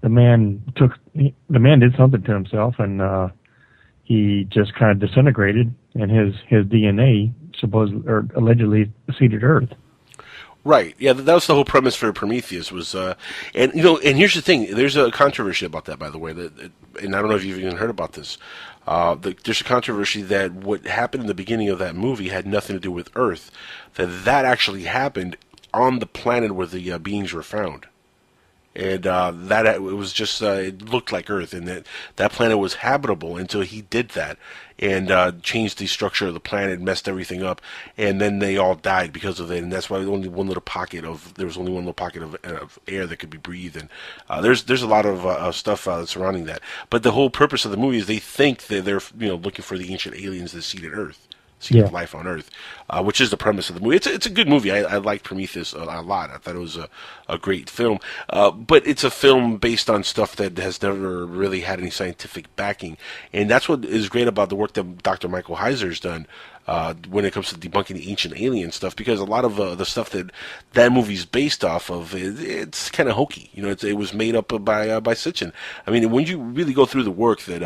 The man did something to himself, and he just kind of disintegrated, and his DNA allegedly seeded Earth. Right. Yeah, that was the whole premise for Prometheus was, and here's the thing. There's a controversy about that, by the way, and I don't know if you've even heard about this. There's a controversy that what happened in the beginning of that movie had nothing to do with Earth, that actually happened on the planet where the beings were found. And that it was just it looked like Earth, and that planet was habitable until he did that and changed the structure of the planet, messed everything up, and then they all died because of it. And that's why there was only one little pocket of air that could be breathed. And there's a lot of stuff surrounding that. But the whole purpose of the movie is they think that they're looking for the ancient aliens that seeded Earth. Of life on Earth, which is the premise of the movie. It's a good movie. I liked Prometheus a lot. I thought it was a great film. But it's a film based on stuff that has never really had any scientific backing. And that's what is great about the work that Dr. Michael Heiser's done when it comes to debunking the ancient alien stuff, because a lot of the stuff that movie's based off of, it's kind of hokey. It was made up by Sitchin. I mean, when you really go through the work that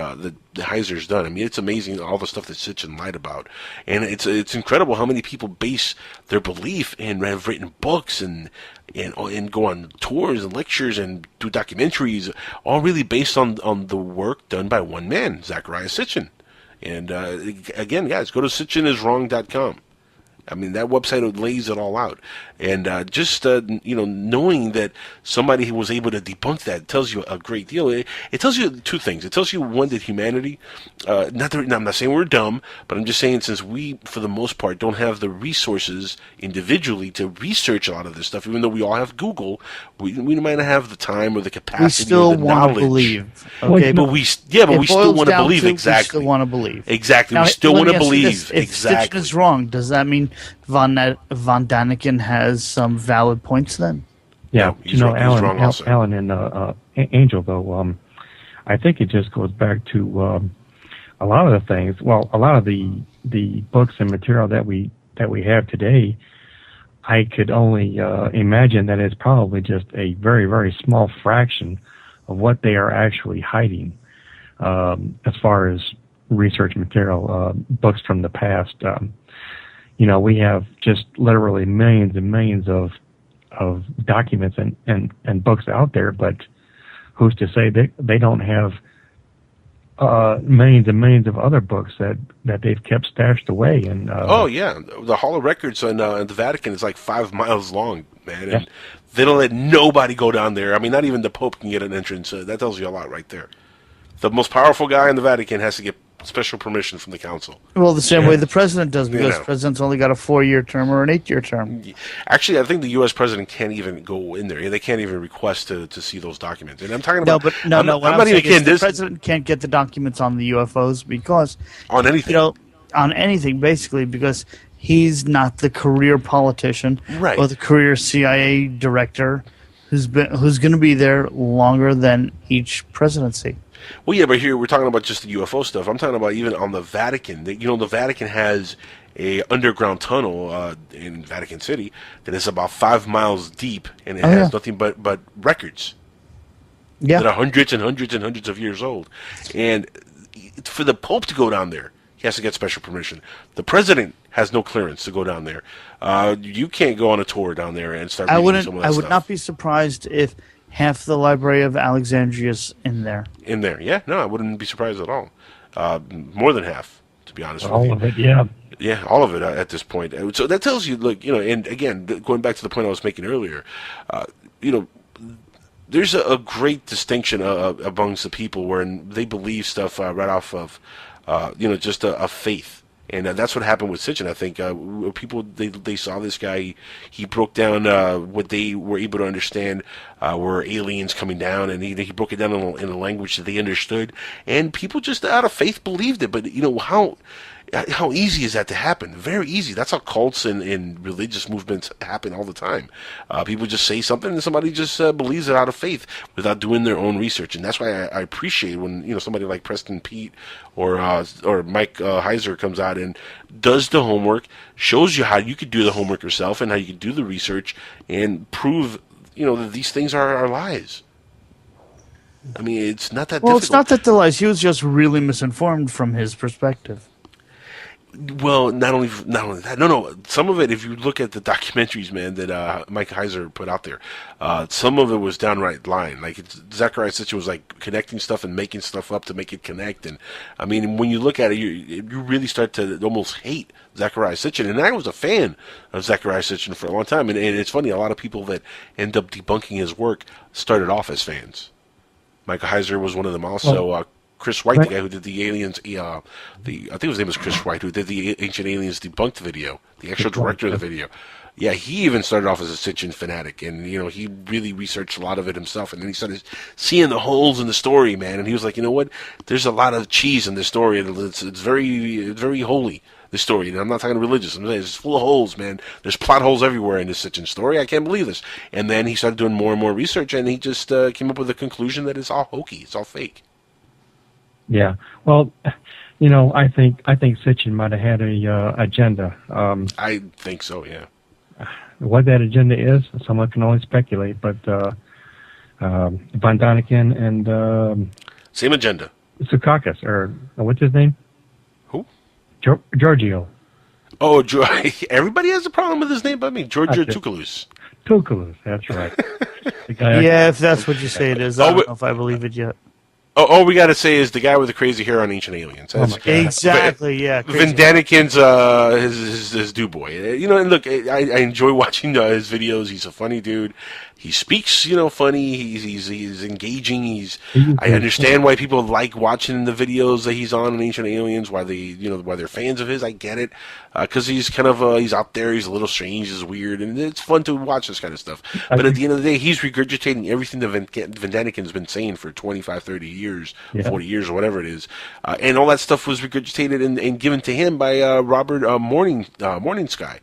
Heiser's done, I mean, it's amazing all the stuff that Sitchin lied about. And it's incredible how many people base their belief and have written books and go on tours and lectures and do documentaries, all really based on the work done by one man, Zecharia Sitchin. And again, guys, go to sitchiniswrong.com. I mean, that website lays it all out. And just knowing that somebody who was able to debunk that tells you a great deal. It tells you two things. It tells you, one, that humanity, I'm not saying we're dumb, but I'm just saying since we, for the most part, don't have the resources individually to research a lot of this stuff, even though we all have Google, we might not have the time or the capacity or the knowledge. We still want to believe. Okay, but we still want to believe. Exactly. We still want to believe. Exactly. Now, we still want to believe. If Sitchin is wrong, does that mean Von Daniken has some valid points then? Yeah, no, Alan and Angel, though, I think it just goes back to a lot of the things. Well, a lot of the books and material that we have today, I could only imagine that it's probably just a very, very small fraction of what they are actually hiding as far as research material, books from the past. We have just literally millions and millions of documents and books out there, but who's to say they don't have millions and millions of other books that they've kept stashed away? And the Hall of Records in the Vatican is like 5 miles long, man, and they don't let nobody go down there. I mean, not even the Pope can get an entrance. That tells you a lot right there. The most powerful guy in the Vatican has to get special permission from the council. Well, the same way the president does, because the president's only got a 4-year term or an 8-year term. Actually, I think the U.S. president can't even go in there. They can't even request to see those documents. And I'm talking about... I'm not even kidding. The president can't get the documents on the UFOs because... On anything. On anything, basically, because he's not the career politician right. or the career CIA director who's going to be there longer than each presidency. Well, yeah, but here we're talking about just the UFO stuff. I'm talking about even on the Vatican. The Vatican has a underground tunnel in Vatican City that is about 5 miles deep, and it has nothing but records that are hundreds and hundreds and hundreds of years old. And for the Pope to go down there, he has to get special permission. The president has no clearance to go down there. You can't go on a tour down there and start reading some of that stuff. I would not be surprised if half the Library of Alexandria's in there. In there, yeah. No, I wouldn't be surprised at all. More than half, to be honest with you. All of it, yeah. Yeah, all of it at this point. So that tells you, and again, going back to the point I was making earlier, there's a great distinction amongst the people where they believe stuff right off of, just a faith. And that's what happened with Sitchin. I think people they saw this guy. He broke down what they were able to understand were aliens coming down, and he broke it down in a language that they understood. And people just out of faith believed it. But how How easy is that to happen? Very easy. That's how cults and religious movements happen all the time. People just say something and somebody just believes it out of faith without doing their own research. And that's why I appreciate when somebody like Preston Pete or Mike Heiser comes out and does the homework, shows you how you could do the homework yourself and how you could do the research and prove that these things are lies. I mean, it's not that difficult. Well, it's not that the lies. He was just really misinformed from his perspective. Well, not only that. No. Some of it, if you look at the documentaries, man, that Mike Heiser put out there, some of it was downright lying. Like Zechariah Sitchin was like connecting stuff and making stuff up to make it connect. And I mean, when you look at it, you really start to almost hate Zechariah Sitchin. And I was a fan of Zechariah Sitchin for a long time. And it's funny, a lot of people that end up debunking his work started off as fans. Michael Heiser was one of them also. Chris White, the guy who did the aliens, I think his name was Chris White, who did the Ancient Aliens Debunked video, the actual director of the video. Yeah, he even started off as a Sitchin fanatic, and he really researched a lot of it himself, and then he started seeing the holes in the story, man, and he was like, you know what? There's a lot of cheese in this story, and it's very holy. This story, and I'm not talking religious. I'm saying it's full of holes, man. There's plot holes everywhere in this Sitchin story. I can't believe this. And then he started doing more and more research, and he just came up with the conclusion that it's all hokey, it's all fake. Yeah. Well, I think Sitchin might have had a agenda. I think so. Yeah. What that agenda is, someone can only speculate. But Von Daniken and same agenda. Tsukakis, or what's his name? Who? Giorgio. Oh, everybody has a problem with his name, but me, Georgia Toulouse. Toulouse, that's right. Yeah, if that's what you say it is, I don't know if I believe it yet. All we got to say is the guy with the crazy hair on Ancient Aliens. Exactly, yeah. Van Daniken's his do boy. And look, I enjoy watching his videos. He's a funny dude. He speaks, funny. He's engaging. I understand why people like watching the videos that he's on Ancient Aliens. Why they're fans of his. I get it, because he's kind of he's out there. He's a little strange. He's weird, and it's fun to watch this kind of stuff. But at the end of the day, he's regurgitating everything that Van Daniken's been saying for 25, 30 years, 40 years, or whatever it is, and all that stuff was regurgitated and given to him by Robert Morningsky,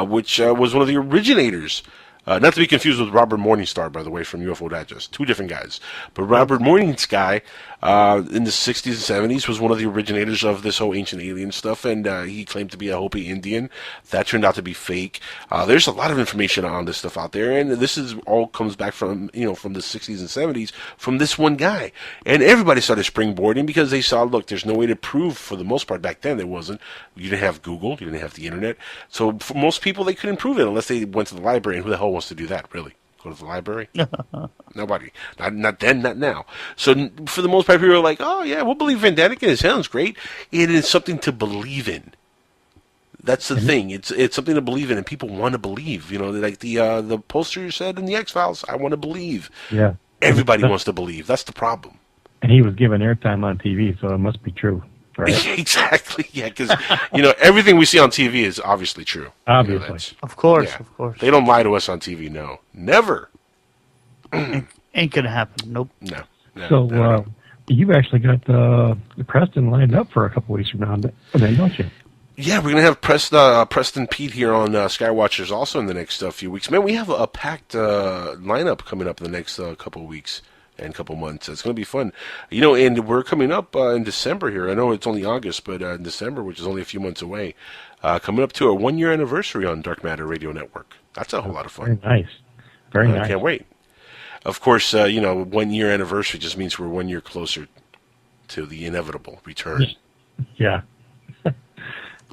which was one of the originators. Not to be confused with Robert Morningstar, by the way, from UFO Digest. Two different guys. But Robert Morningsky, in the 60s and 70s, was one of the originators of this whole Ancient Alien stuff, and he claimed to be a Hopi Indian. That turned out to be fake. There's a lot of information on this stuff out there, and this all comes back from the 60s and 70s from this one guy. And everybody started springboarding because they saw, look, there's no way to prove, for the most part back then, there wasn't. You didn't have Google, you didn't have the internet. So for most people, they couldn't prove it unless they went to the library, and who the hell wants to do that, really? Go to the library? Nobody. Not then, not now. So for the most part, people are like, oh, yeah, we'll believe Van Daniken. It sounds great. It is something to believe in. That's the thing. It's something to believe in, and people want to believe. Like the poster said in the X-Files, I want to believe. Yeah. Everybody wants to believe. That's the problem. And he was given airtime on TV, so it must be true. Right? Exactly. Yeah, because everything we see on TV is obviously true. Obviously, of course, yeah. Of course. They don't lie to us on TV. No, never. Ain't gonna happen. Nope. No. So you actually got Preston lined up for a couple weeks from now, don't you? Yeah, we're gonna have Preston Pete here on Skywatchers also in the next few weeks. Man, we have a packed lineup coming up in the next couple of weeks and couple months. It's going to be fun. And we're coming up in December here. I know it's only August, but in December, which is only a few months away, coming up to our 1-year anniversary on Dark Matter Radio Network. That's a whole lot of fun. Very nice. Very nice. I can't wait. Of course, 1-year anniversary just means we're 1 year closer to the inevitable return. Yeah.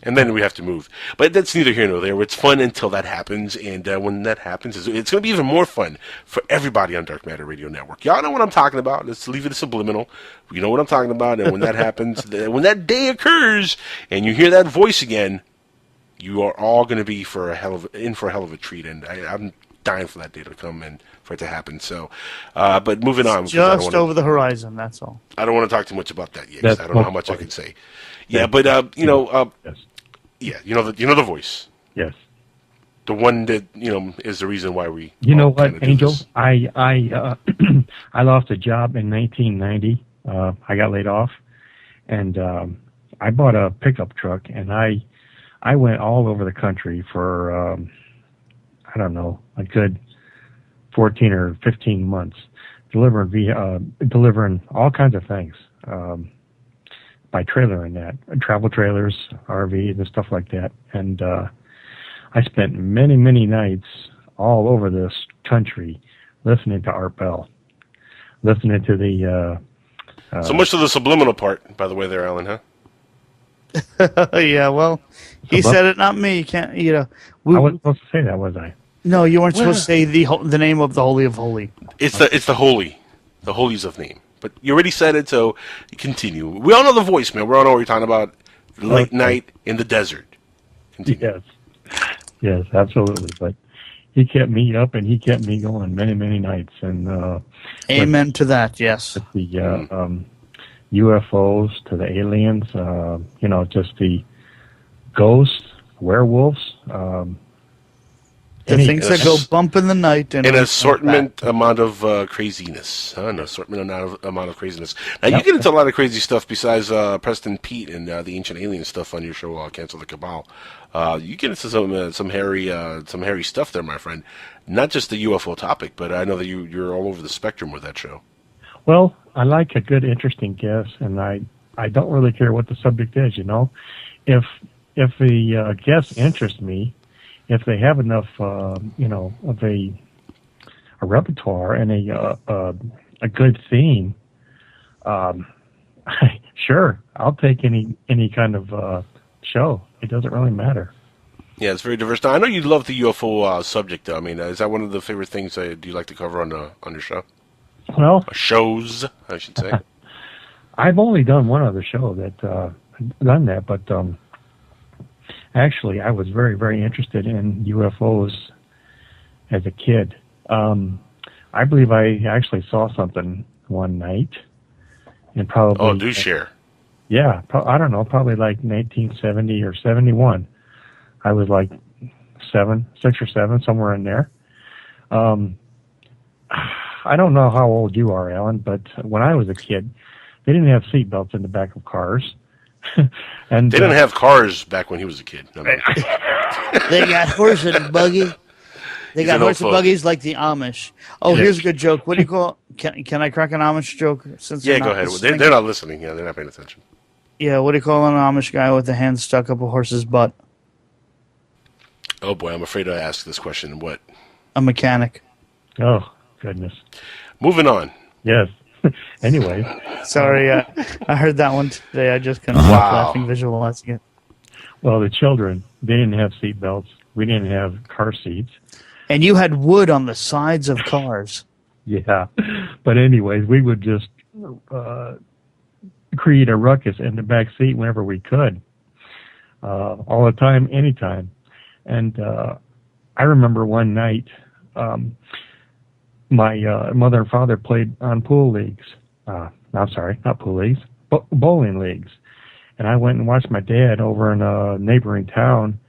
And then we have to move. But that's neither here nor there. It's fun until that happens, and when that happens, it's going to be even more fun for everybody on Dark Matter Radio Network. Y'all know what I'm talking about. Let's leave it subliminal. You know what I'm talking about, and when that happens, when that day occurs, and you hear that voice again, you are all going to be in for a hell of a treat, and I'm dying for that day to come and for it to happen. So, but moving on. Just over the horizon, that's all. I don't want to talk too much about that yet, because I don't know how much I can say. Yeah, but yes. Yeah, the voice. Yes. The one that is the reason why we. You know what, Angel? I I lost a job in 1990. I got laid off, and I bought a pickup truck, and I went all over the country for I don't know, a good 14 or 15 months, delivering all kinds of things by trailering that, travel trailers, RVs, and stuff like that. And I spent many, many nights all over this country listening to Art Bell, listening to the... so much of the subliminal part, by the way, there, Alan, huh? Yeah, well, he said it, not me. You can't, you know. I wasn't supposed to say that, was I? No, you weren't supposed to say the name of the Holy of Holy. It's the holy, the holies of name. But you already said it, so continue. We all know the voicemail. We all know what you're talking about. Late night in the desert. Continue. Yes, absolutely. But he kept me up, and he kept me going many, many nights. And amen to that. Yes. The UFOs, to the aliens, you know, just the ghosts, werewolves. The things that go bump in the night. And an assortment amount of craziness. An assortment amount of craziness. Now, you get into a lot of crazy stuff besides Preston Pete and the Ancient Alien stuff on your show, Cancel the Cabal. You get into some hairy stuff there, my friend. Not just the UFO topic, but I know that you're all over the spectrum with that show. Well, I like a good, interesting guest, and I don't really care what the subject is, you know. If the guest interests me, if they have enough, you know, of a repertoire and a good theme, sure, I'll take any kind of show. It doesn't really matter. Yeah, it's very diverse. Now, I know you love the UFO subject, though. I mean, is that one of the favorite things do you like to cover on your show? Well, shows, I should say. I've only done one other show that done that, but actually, I was very, very interested in UFOs as a kid. I believe I actually saw something one night, and probably. Oh, do share. Yeah, I don't know, probably like 1970 or 71. I was like 6 or 7, somewhere in there. I don't know how old you are, Alan, but when I was a kid, they didn't have seatbelts in the back of cars. And they didn't have cars back when he was a kid. No. They got horse and buggy. They got horse and buggies like the Amish. Oh, here's a good joke. What do you call? Can I crack an Amish joke? Yeah, go ahead. They're not listening. Yeah, they're not paying attention. Yeah, what do you call an Amish guy with a hand stuck up a horse's butt? Oh boy, I'm afraid to ask this question. What? A mechanic. Oh goodness. Moving on. Yes. Anyway. Sorry, I heard that one today. I just couldn't stop laughing visualizing it. Well, the children, they didn't have seat belts. We didn't have car seats. And you had wood on the sides of cars. Yeah. But anyways, we would just create a ruckus in the back seat whenever we could. All the time, anytime. And I remember one night, my mother and father played on pool leagues. I'm sorry, not pool leagues, bowling leagues. And I went and watched my dad over in a neighboring town,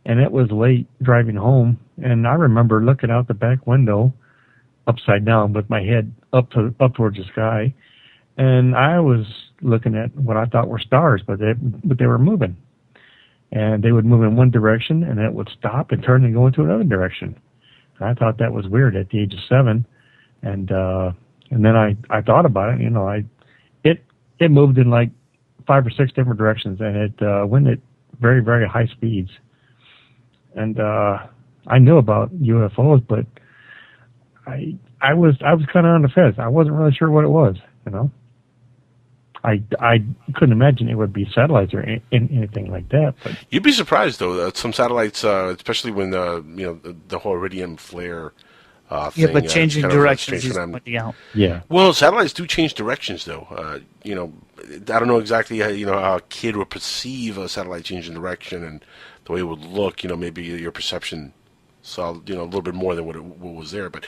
and it was late driving home. And I remember looking out the back window, upside down, with my head up towards the sky, and I was looking at what I thought were stars, but they were moving. And they would move in one direction, and it would stop and turn and go into another direction. And I thought that was weird at the age of 7, and then I thought about it. You know, it moved in like 5 or 6 different directions, and it went at very, very high speeds. And I knew about UFOs, but I was kind of on the fence. I wasn't really sure what it was. You know, I couldn't imagine it would be satellites or anything like that. But you'd be surprised, though, that some satellites, especially when the whole iridium flare thing. Yeah, but changing directions is pointing out. Yeah. Well, satellites do change directions, though. You know, I don't know exactly how a kid would perceive a satellite changing direction and the way it would look. You know, maybe your perception saw a little bit more than what was there. But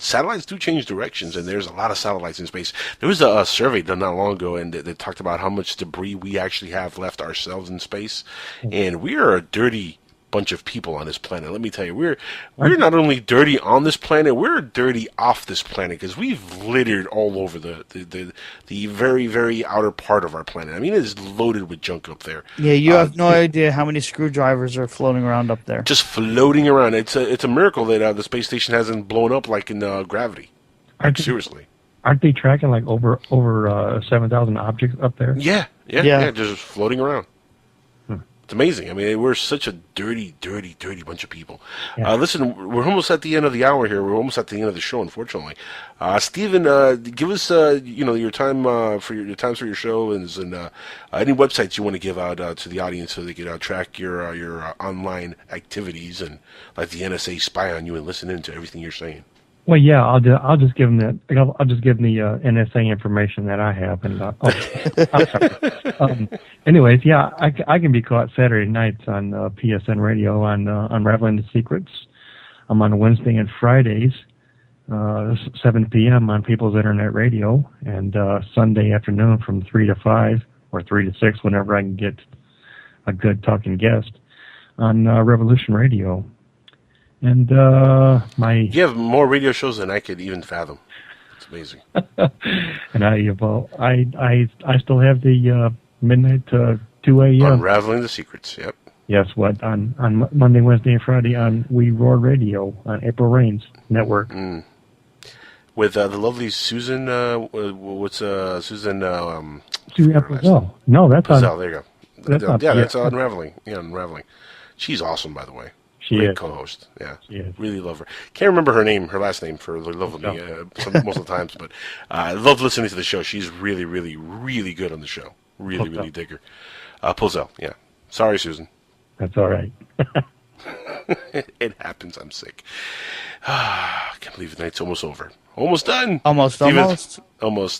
satellites do change directions, and there's a lot of satellites in space. There was a survey done not long ago, and they talked about how much debris we actually have left ourselves in space, and we are a dirty bunch of people on this planet. Let me tell you, we're not only dirty on this planet, we're dirty off this planet because we've littered all over the very, very outer part of our planet. I mean, it is loaded with junk up there. Yeah, you have no idea how many screwdrivers are floating around up there. Just floating around. It's a miracle that the space station hasn't blown up like in gravity. Seriously. Aren't they tracking like over 7,000 objects up there? Yeah, just floating around. It's amazing. I mean, we're such a dirty, dirty, dirty bunch of people. Yeah. Listen, we're almost at the end of the hour here. We're almost at the end of the show, unfortunately. Stephen, give us your time for your show and any websites you want to give out to the audience so they can track your online activities and let the NSA spy on you and listen in to everything you're saying. Well, yeah, I'll just give them the NSA information that I have, and I'm sorry. Anyways, yeah, I can be caught Saturday nights on PSN Radio on Unraveling the Secrets. I'm on Wednesday and Fridays, 7 p.m. on People's Internet Radio, and Sunday afternoon from 3 to 5 or 3 to 6, whenever I can get a good talking guest on Revolution Radio. And you have more radio shows than I could even fathom. It's amazing. And I still have the midnight to 2 a.m. Unraveling the Secrets. Yep. Yes, on Monday, Wednesday, and Friday on We Roar Radio on April Rain's network. With the lovely Susan. What's Susan? Susan Puzzell. No, that's Puzzell. on. There you That's go. That's Unraveling. Yeah, Unraveling. She's awesome, by the way. Great co-host. Yeah, really love her. Can't remember her last name for the love of me most of the times, but I love listening to the show. She's really, really, really good on the show. Really, really dig her. Puzzell, yeah. Sorry, Susan. That's all right. It happens. I'm sick. I can't believe the night's almost over. Almost done. Almost.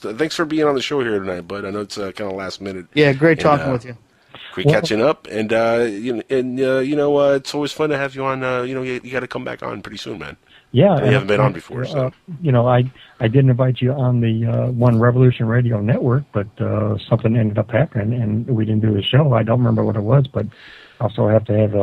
Thanks for being on the show here tonight, bud. I know it's kind of last minute. Yeah, great talking with you. Great catching up, and it's always fun to have you on. You got to come back on pretty soon, man. Yeah, you haven't been on before, so I did invite you on the One Revolution Radio Network, but something ended up happening, and we didn't do the show. I don't remember what it was, but I'll still have to have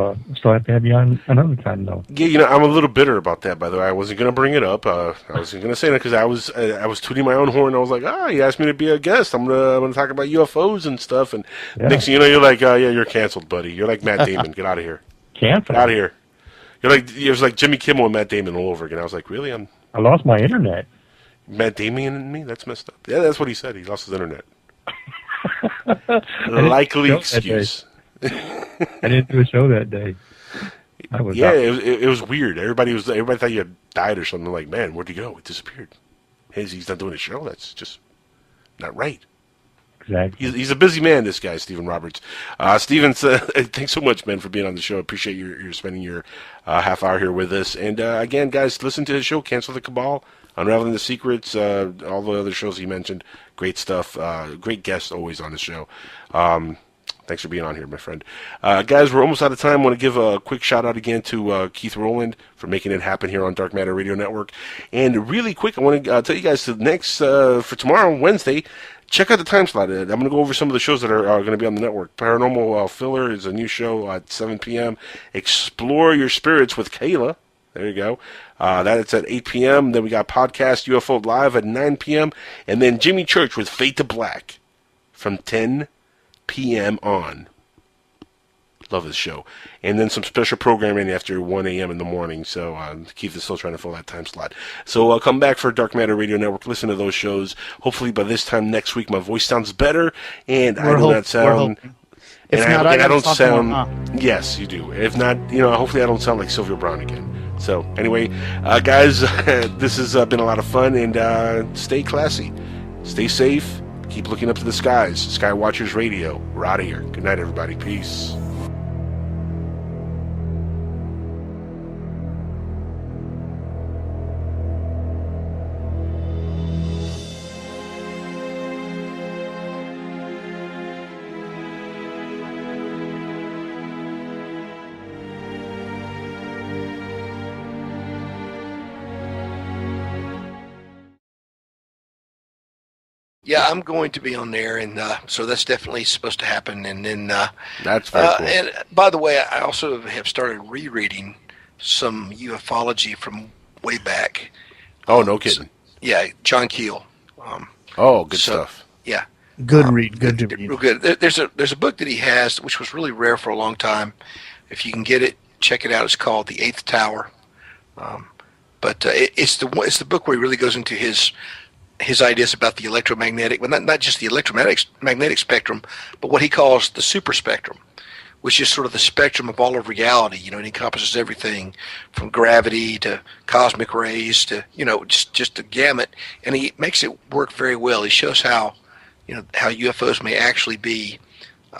you on another time, though. Yeah, I'm a little bitter about that. By the way, I wasn't going to bring it up. I wasn't going to say that because I was tooting my own horn. I was like, you asked me to be a guest. I'm gonna talk about UFOs and stuff. And next thing you know, you're like, you're canceled, buddy. You're like Matt Damon. Get out of here. Canceled. Get out of here. It was like Jimmy Kimmel and Matt Damon all over again. I was like, really? I lost my internet. Matt Damon and me? That's messed up. Yeah, that's what he said. He lost his internet. Likely excuse. I didn't do a show that day. It was weird. Everybody thought you had died or something. Like, man, where'd he go? It disappeared. He's not doing a show. That's just not right. Exactly. He's a busy man, this guy, Stephen Roberts. Stephen, thanks so much, man, for being on the show. I appreciate your spending your half hour here with us. And again, guys, listen to his show, Cancel the Cabal, Unraveling the Secrets, all the other shows he mentioned. Great stuff. Great guests always on the show. Thanks for being on here, my friend. Guys, we're almost out of time. I want to give a quick shout-out again to Keith Rowland for making it happen here on Dark Matter Radio Network. And really quick, I want to tell you guys for tomorrow, Wednesday, check out the time slot. I'm going to go over some of the shows that are going to be on the network. Paranormal Filler is a new show at 7 p.m. Explore Your Spirits with Kayla. There you go. That's at 8 p.m. Then we got Podcast UFO Live at 9 p.m. And then Jimmy Church with Fade to Black from 10 p.m. on. Love this show. And then some special programming after 1 a.m. in the morning. So Keith is still trying to fill that time slot. So come back for Dark Matter Radio Network. Listen to those shows. Hopefully by this time next week my voice sounds better. And I do not sound... If not, I don't sound... Yes, you do. If not, hopefully I don't sound like Sylvia Brown again. So anyway, guys, this has been a lot of fun. And stay classy. Stay safe. Keep looking up to the skies. Skywatchers Radio. We're out of here. Good night, everybody. Peace. Yeah, I'm going to be on there, and so that's definitely supposed to happen. And then That's very cool. And by the way, I also have started rereading some ufology from way back. Oh, no kidding. Yeah, John Keel. Good stuff. Yeah, Good read. Good to read. real good. There's a book that he has, which was really rare for a long time. If you can get it, check it out. It's called The Eighth Tower. But it's the book where he really goes into his ideas about the electromagnetic, but not just the electromagnetic spectrum, but what he calls the super spectrum, which is sort of the spectrum of all of reality. You know, it encompasses everything from gravity to cosmic rays to, you know, just a gamut. And he makes it work very well. He shows how UFOs may actually be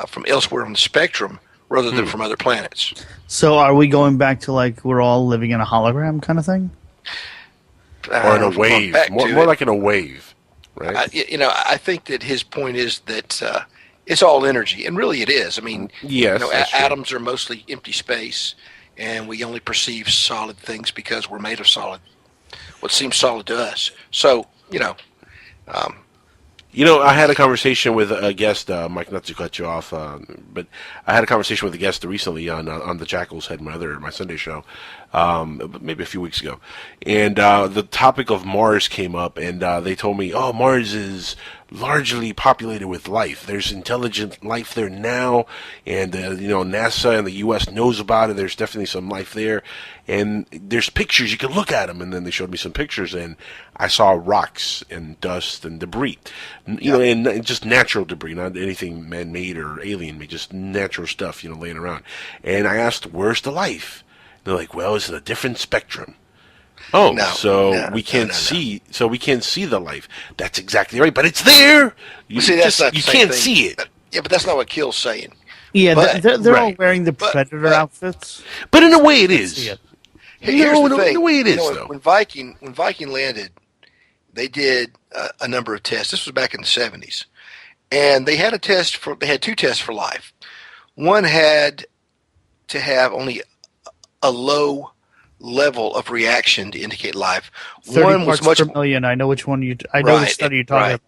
from elsewhere on the spectrum rather than from other planets. So are we going back to like we're all living in a hologram kind of thing? Or in a wave. More like in a wave, right? I think that his point is that it's all energy, and really it is. I mean, yes, atoms are mostly empty space, and we only perceive solid things because we're made of what seems solid to us. So, I had a conversation with a guest, Mike, not to cut you off, but I had a conversation with a guest recently on the Jackals Head, my Sunday show, maybe a few weeks ago, and the topic of Mars came up, and they told me, oh, Mars is largely populated with life. There's intelligent life there now, and NASA and the U.S. knows about it. There's definitely some life there, and there's pictures. You can look at them, and then they showed me some pictures, and I saw rocks and dust and debris, and just natural debris, not anything man-made or alien-made, just natural stuff, laying around. And I asked, where's the life? They're like, well, it's in a different spectrum. Oh, we can't see. So we can't see the life. That's exactly right. But it's there. You can't see it. Yeah, but that's not what Keel's saying. Yeah, but, they're all wearing the Predator outfits. But in a way, it is. Here's the thing. In a way, it is though. When Viking landed, they did a number of tests. This was back in the 70s, and they had two tests for life. One had to have only a low level of reaction to indicate life. 30 parts per million. I know which one the study you're talking about.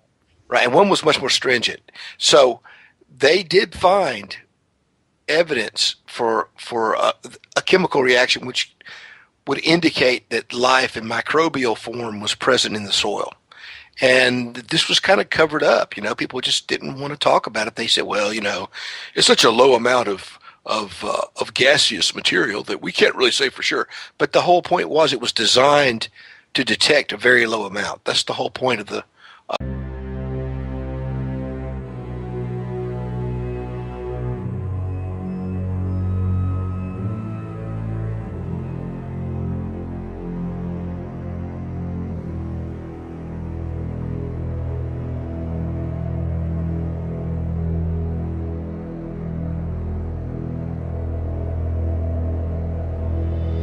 Right, and one was much more stringent. So they did find evidence for a chemical reaction which would indicate that life in microbial form was present in the soil. And this was kind of covered up. People just didn't want to talk about it. They said, well, it's such a low amount of gaseous material that we can't really say for sure. But the whole point was it was designed to detect a very low amount. That's the whole point of the...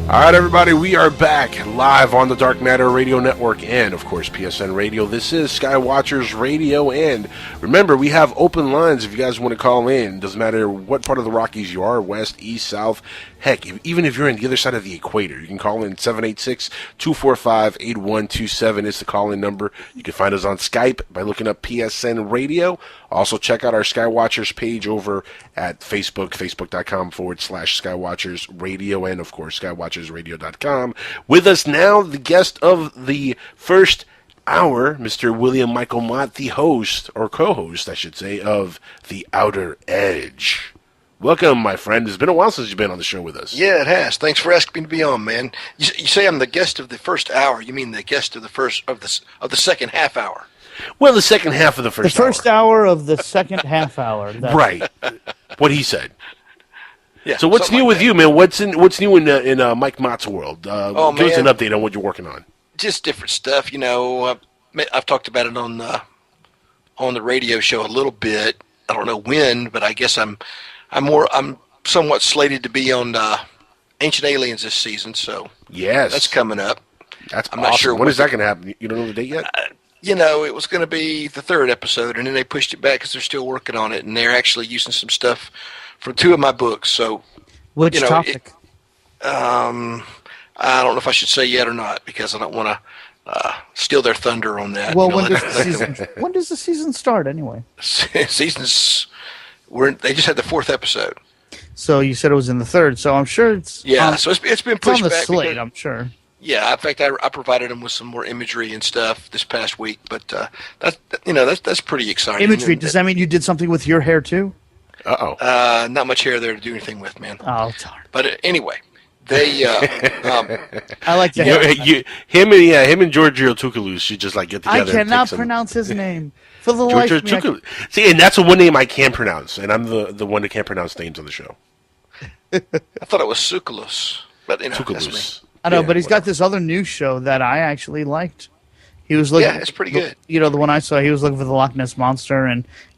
All right, everybody, we are back live on the Dark Matter Radio Network and, of course, PSN Radio. This is Skywatchers Radio, and remember, we have open lines if you guys want to call in. Doesn't matter what part of the Rockies you are, west, east, south. Heck, even if you're on the other side of the equator, you can call in 786-245-8127 is the call-in number. You can find us on Skype by looking up PSN Radio. Also, check out our Skywatchers page over at Facebook, facebook.com/Skywatchers Radio, and, of course, SkywatchersRadio.com. With us now, the guest of the first hour, Mr. William Michael Mott, the host, or co-host, I should say, of The Outer Edge. Welcome, my friend. It's been a while since you've been on the show with us. Yeah, it has. Thanks for asking me to be on, man. You say I'm the guest of the first hour. You mean the guest of the second half hour? Well, the second half of the first hour. The first hour of the second half hour. Right. What he said. Yeah. So what's new with you, man? What's new in Mike Mott's world? Give us an update on what you're working on. Just different stuff. I've talked about it on the radio show a little bit. I don't know when, but I guess I'm somewhat slated to be on Ancient Aliens this season, so yes, that's coming up. I'm awesome. Not sure when is that going to happen. You don't know the date yet? It was going to be the third episode, and then they pushed it back because they're still working on it, and they're actually using some stuff from two of my books. So, which topic? I don't know if I should say yet or not because I don't want to steal their thunder on that. Well, You know, when does the season start anyway? Seasons they just had the 4th episode. So you said it was in the 3rd. So I'm sure it's So it's been it's on pushed the back. slate. Because, I'm sure. yeah, in fact, I provided them with some more imagery and stuff this past week. But that's pretty exciting. Imagery. Does that mean you did something with your hair too? Not much hair there to do anything with, man. Oh, darn. But anyway, they. I like the hair. Him and Giorgio Tsoukalos should just like get together. I cannot pronounce his name for the life Giorgio of me. Tsoukalos. See, and that's the one name I can pronounce, and I'm the one that can't pronounce names on the show. I thought it was Tsoukalos, but that's me. Tsoukalos. I know, Yeah, but he's got this other news show that I actually liked. He was looking. Yeah, it's pretty good. You know, the one I saw, he was looking for the Loch Ness Monster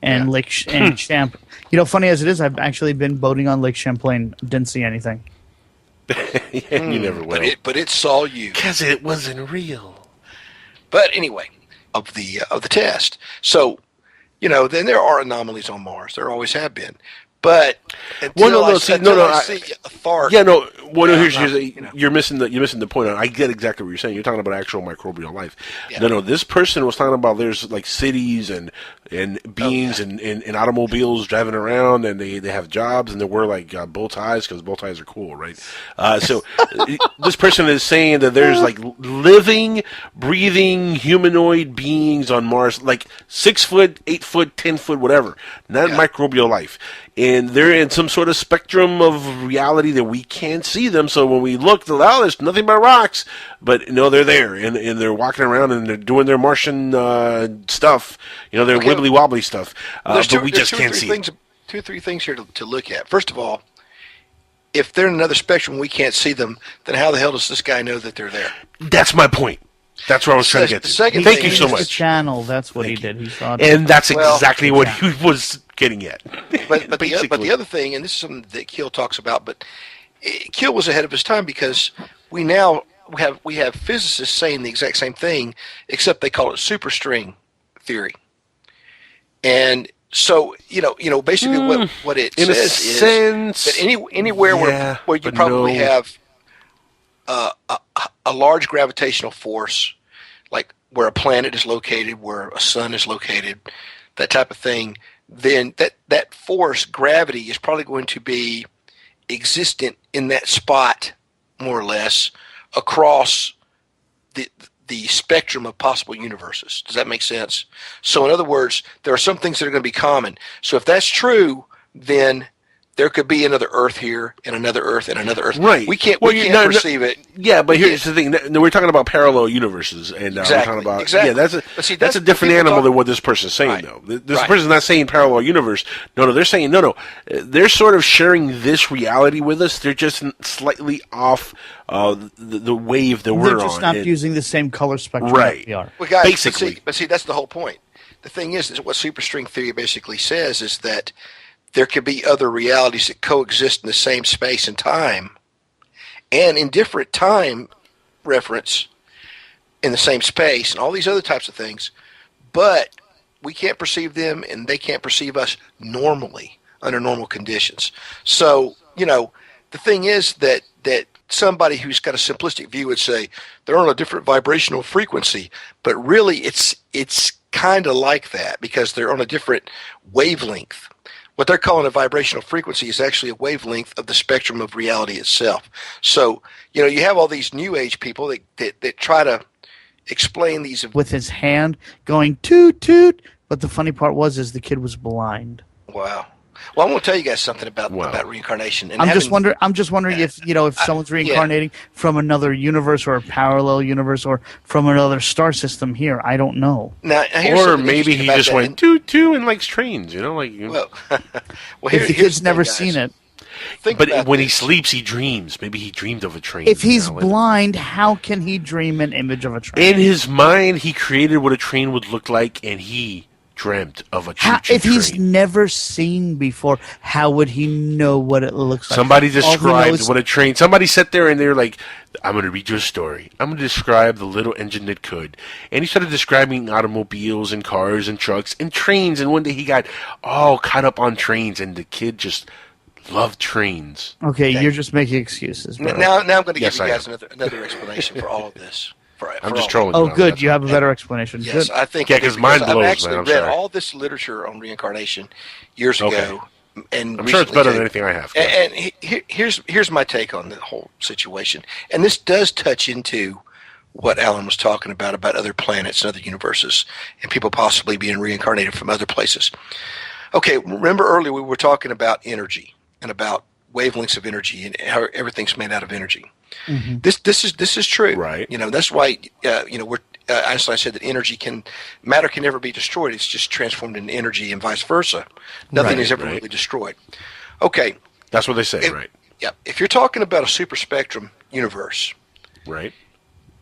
and Lake and Champ. You know, funny as it is, I've actually been boating on Lake Champlain. Didn't see anything. You never will. But it saw you. Because it wasn't real. But anyway, of the test. So, then there are anomalies on Mars. There always have been. But until I see a Thark. Yeah, no. Well, Yeah, here's you're missing the point. I get exactly what you're saying. You're talking about actual microbial life. Yeah. No. This person was talking about there's like cities and beings and automobiles driving around, and they have jobs and they wear like bow ties because bow ties are cool, right? So this person is saying that there's like living, breathing humanoid beings on Mars, like 6 foot, 8 foot, 10 foot, whatever. Not microbial life. And they're in some sort of spectrum of reality that we can't see them. So when we look, there's nothing but rocks. But they're there, and they're walking around and they're doing their Martian stuff. Their wibbly wobbly stuff. But we just can't see it. 2 or 3 things here to look at. First of all, if they're in another spectrum, we can't see them. Then how the hell does this guy know that they're there? That's my point. That's what I was trying to get to. Thank you so much. The channel. That's what he did. He saw it. And that's exactly what he was getting at. But the other thing, and this is something that Keel talks about, but Keel was ahead of his time because we have physicists saying the exact same thing, except they call it superstring theory. And so basically what it says is that anywhere where you probably have a large gravitational force, like where a planet is located, where a sun is located, that type of thing, then that force, gravity, is probably going to be existent in that spot, more or less, across the spectrum of possible universes. Does that make sense? So in other words, there are some things that are going to be common. So if that's true, then there could be another Earth here, and another Earth, and another Earth. Right. We can't perceive it. Yeah, but here's the thing. We're talking about parallel universes, and we're talking about exactly. Yeah, that's a different animal than what this person's saying, though. This person's not saying parallel universe. No, they're saying they're sort of sharing this reality with us. They're just slightly off the wave that we're on. They're just not using the same color spectrum right. that we are. Well, guys, basically. But see, that's the whole point. The thing is what superstring theory basically says is that there could be other realities that coexist in the same space and time, and in different time reference in the same space, and all these other types of things, but we can't perceive them, and they can't perceive us normally under normal conditions. So, the thing is that somebody who's got a simplistic view would say they're on a different vibrational frequency, but really it's kind of like that because they're on a different wavelength. What they're calling a vibrational frequency is actually a wavelength of the spectrum of reality itself. So, you have all these new age people that try to explain these with his hand going toot toot. But the funny part is the kid was blind. Wow. Well, I'm going to tell you guys something about reincarnation. And I'm just wondering if if someone's reincarnating from another universe or a parallel universe or from another star system here. I don't know. Now, or maybe he just went toot toot and likes trains. Well, if the kid's never seen it. But when he sleeps, he dreams. Maybe he dreamed of a train. If he's blind, how can he dream an image of a train? In his mind, he created what a train would look like, and he dreamt of a choo-choo if he's never seen before, how would he know what it looks like? Somebody described what a train. Somebody sat there and they're like, "I'm going to read you a story. I'm going to describe the little engine that could." And he started describing automobiles and cars and trucks and trains. And one day he got all caught up on trains, and the kid just loved trains. Okay, you're just making excuses. Now I'm going to give you guys another explanation for all of this. I'm just trolling. Oh, you good. That's You have a better explanation. Yes, Good. I think. Yeah, 'cause mine I've blows, actually man. I'm read sorry. all this literature on reincarnation years ago, and I'm sure it's better than recently anything I have. And here's my take on the whole situation, and this does touch into what Alan was talking about other planets and other universes, and people possibly being reincarnated from other places. Okay, remember earlier we were talking about energy and about wavelengths of energy and how everything's made out of energy. Mm-hmm. This is true, Right. That's why Einstein said that matter can never be destroyed. It's just transformed into energy and vice versa. Nothing is ever really destroyed. Okay. That's what they say, right? Yeah. If you're talking about a super spectrum universe, Right.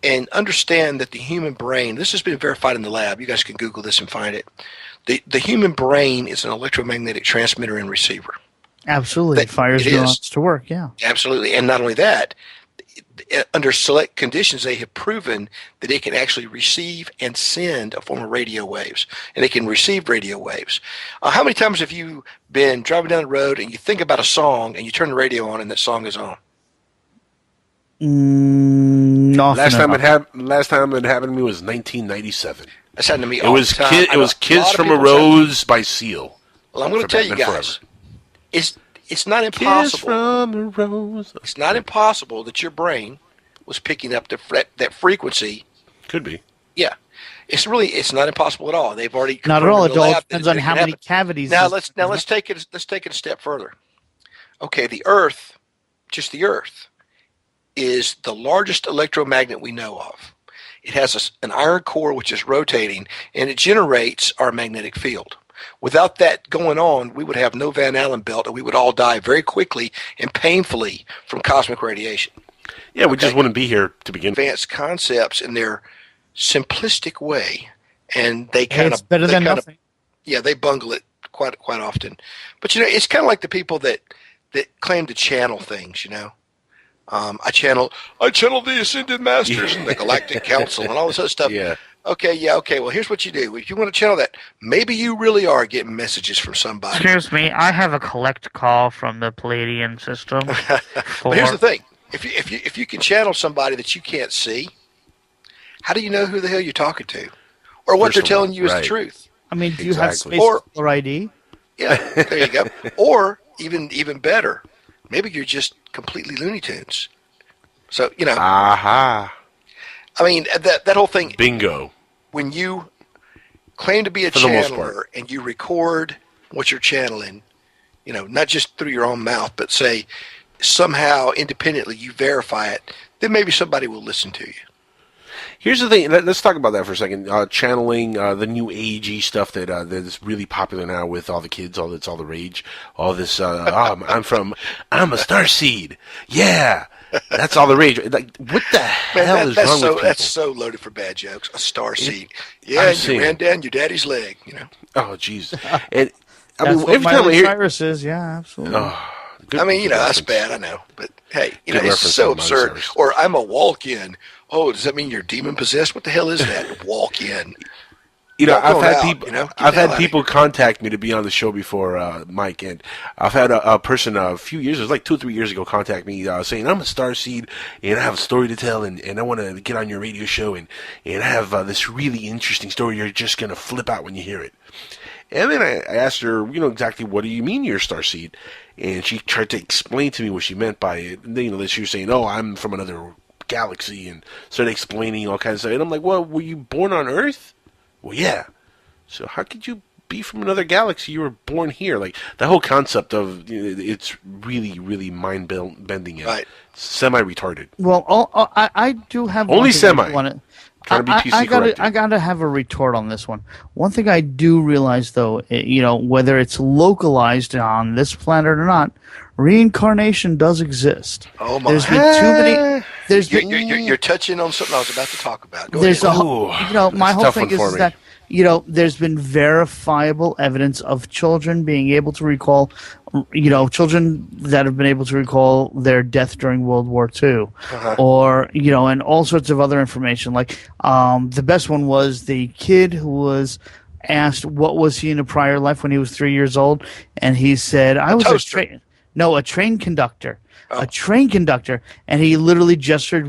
and understand that the human brain, this has been verified in the lab. You guys can Google this and find it. The human brain is an electromagnetic transmitter and receiver. Absolutely. It fires neurons to work, yeah. Absolutely. And not only that, under select conditions, they have proven that it can actually receive and send a form of radio waves. And it can receive radio waves. How many times have you been driving down the road and you think about a song and you turn the radio on and that song is on? Last time it happened to me was 1997. That's happened to me It all was the time. It was "Kiss from a Rose" by Seal. Well, I'm going to tell you guys, it's not impossible. Kiss from a rose. It's not impossible that your brain was picking up that frequency. Could be. Yeah, it's not impossible at all. They've already not at all. It all lab depends on how many cavities. Now let's take it a step further. Okay, the Earth, just the Earth, is the largest electromagnet we know of. It has an iron core which is rotating, and it generates our magnetic field. Without that going on, we would have no Van Allen belt, and we would all die very quickly and painfully from cosmic radiation. Yeah, we just wouldn't be here to begin with. Advanced concepts in their simplistic way, and they It's better than nothing. They bungle it quite often. But it's kind of like the people that claim to channel things. I channel the Ascended Masters and the Galactic Council and all this other stuff. Yeah. Okay. Well, here's what you do. If you want to channel that, maybe you really are getting messages from somebody. Excuse me, I have a collect call from the Palladian system. But here's the thing: if you can channel somebody that you can't see, how do you know who the hell you're talking to, or what they're telling you is the truth? I mean, do you have space caller ID? Yeah, there you go. Or even better, maybe you're just completely Looney Tunes. So Aha. I mean, that whole thing. Bingo. When you claim to be a For the most channeler part. and you record what you're channeling, not just through your own mouth, but say somehow independently you verify it, then maybe somebody will listen to you. Here's the thing. Let's talk about that for a second. Channeling the new agey stuff that is really popular now with all the kids. It's all the rage. All this. I'm a starseed. Yeah, that's all the rage. Like, what the hell is wrong with people? That's so loaded for bad jokes. A starseed. Yeah, you ran down your daddy's leg. Oh, jeez. And That's what every time I hear Cyrus is. Yeah, absolutely. That's bad. I know, but hey, it's reference so on absurd. Cyrus. Or I'm a walk-in. Oh, does that mean you're demon possessed? What the hell is that? Walk-in. I've had people contact me to be on the show before, Mike, and I've had a person a few years, it was like 2 or 3 years ago, contact me saying, I'm a starseed, and I have a story to tell, and I want to get on your radio show, and I have this really interesting story. You're just going to flip out when you hear it. And then I asked her, exactly what do you mean you're a starseed? And she tried to explain to me what she meant by it. And then, she was saying, oh, I'm from another galaxy, and started explaining all kinds of stuff. And I'm like, well, were you born on Earth? Well, yeah. So how could you be from another galaxy? You were born here. Like, the whole concept of it's really, really mind-bending and semi-retarded. Well, I do have only semi. I gotta have a retort on this one. One thing I do realize, though, whether it's localized on this planet or not, reincarnation does exist. Oh my! There's been too many. You're touching on something I was about to talk about. Go ahead. My whole thing is that there's been verifiable evidence of children being able to recall, children that have been able to recall their death during World War II, or, and all sorts of other information. Like, the best one was the kid who was asked what was he in a prior life when he was 3 years old, and he said, I was a train conductor. A train conductor, and he literally gestured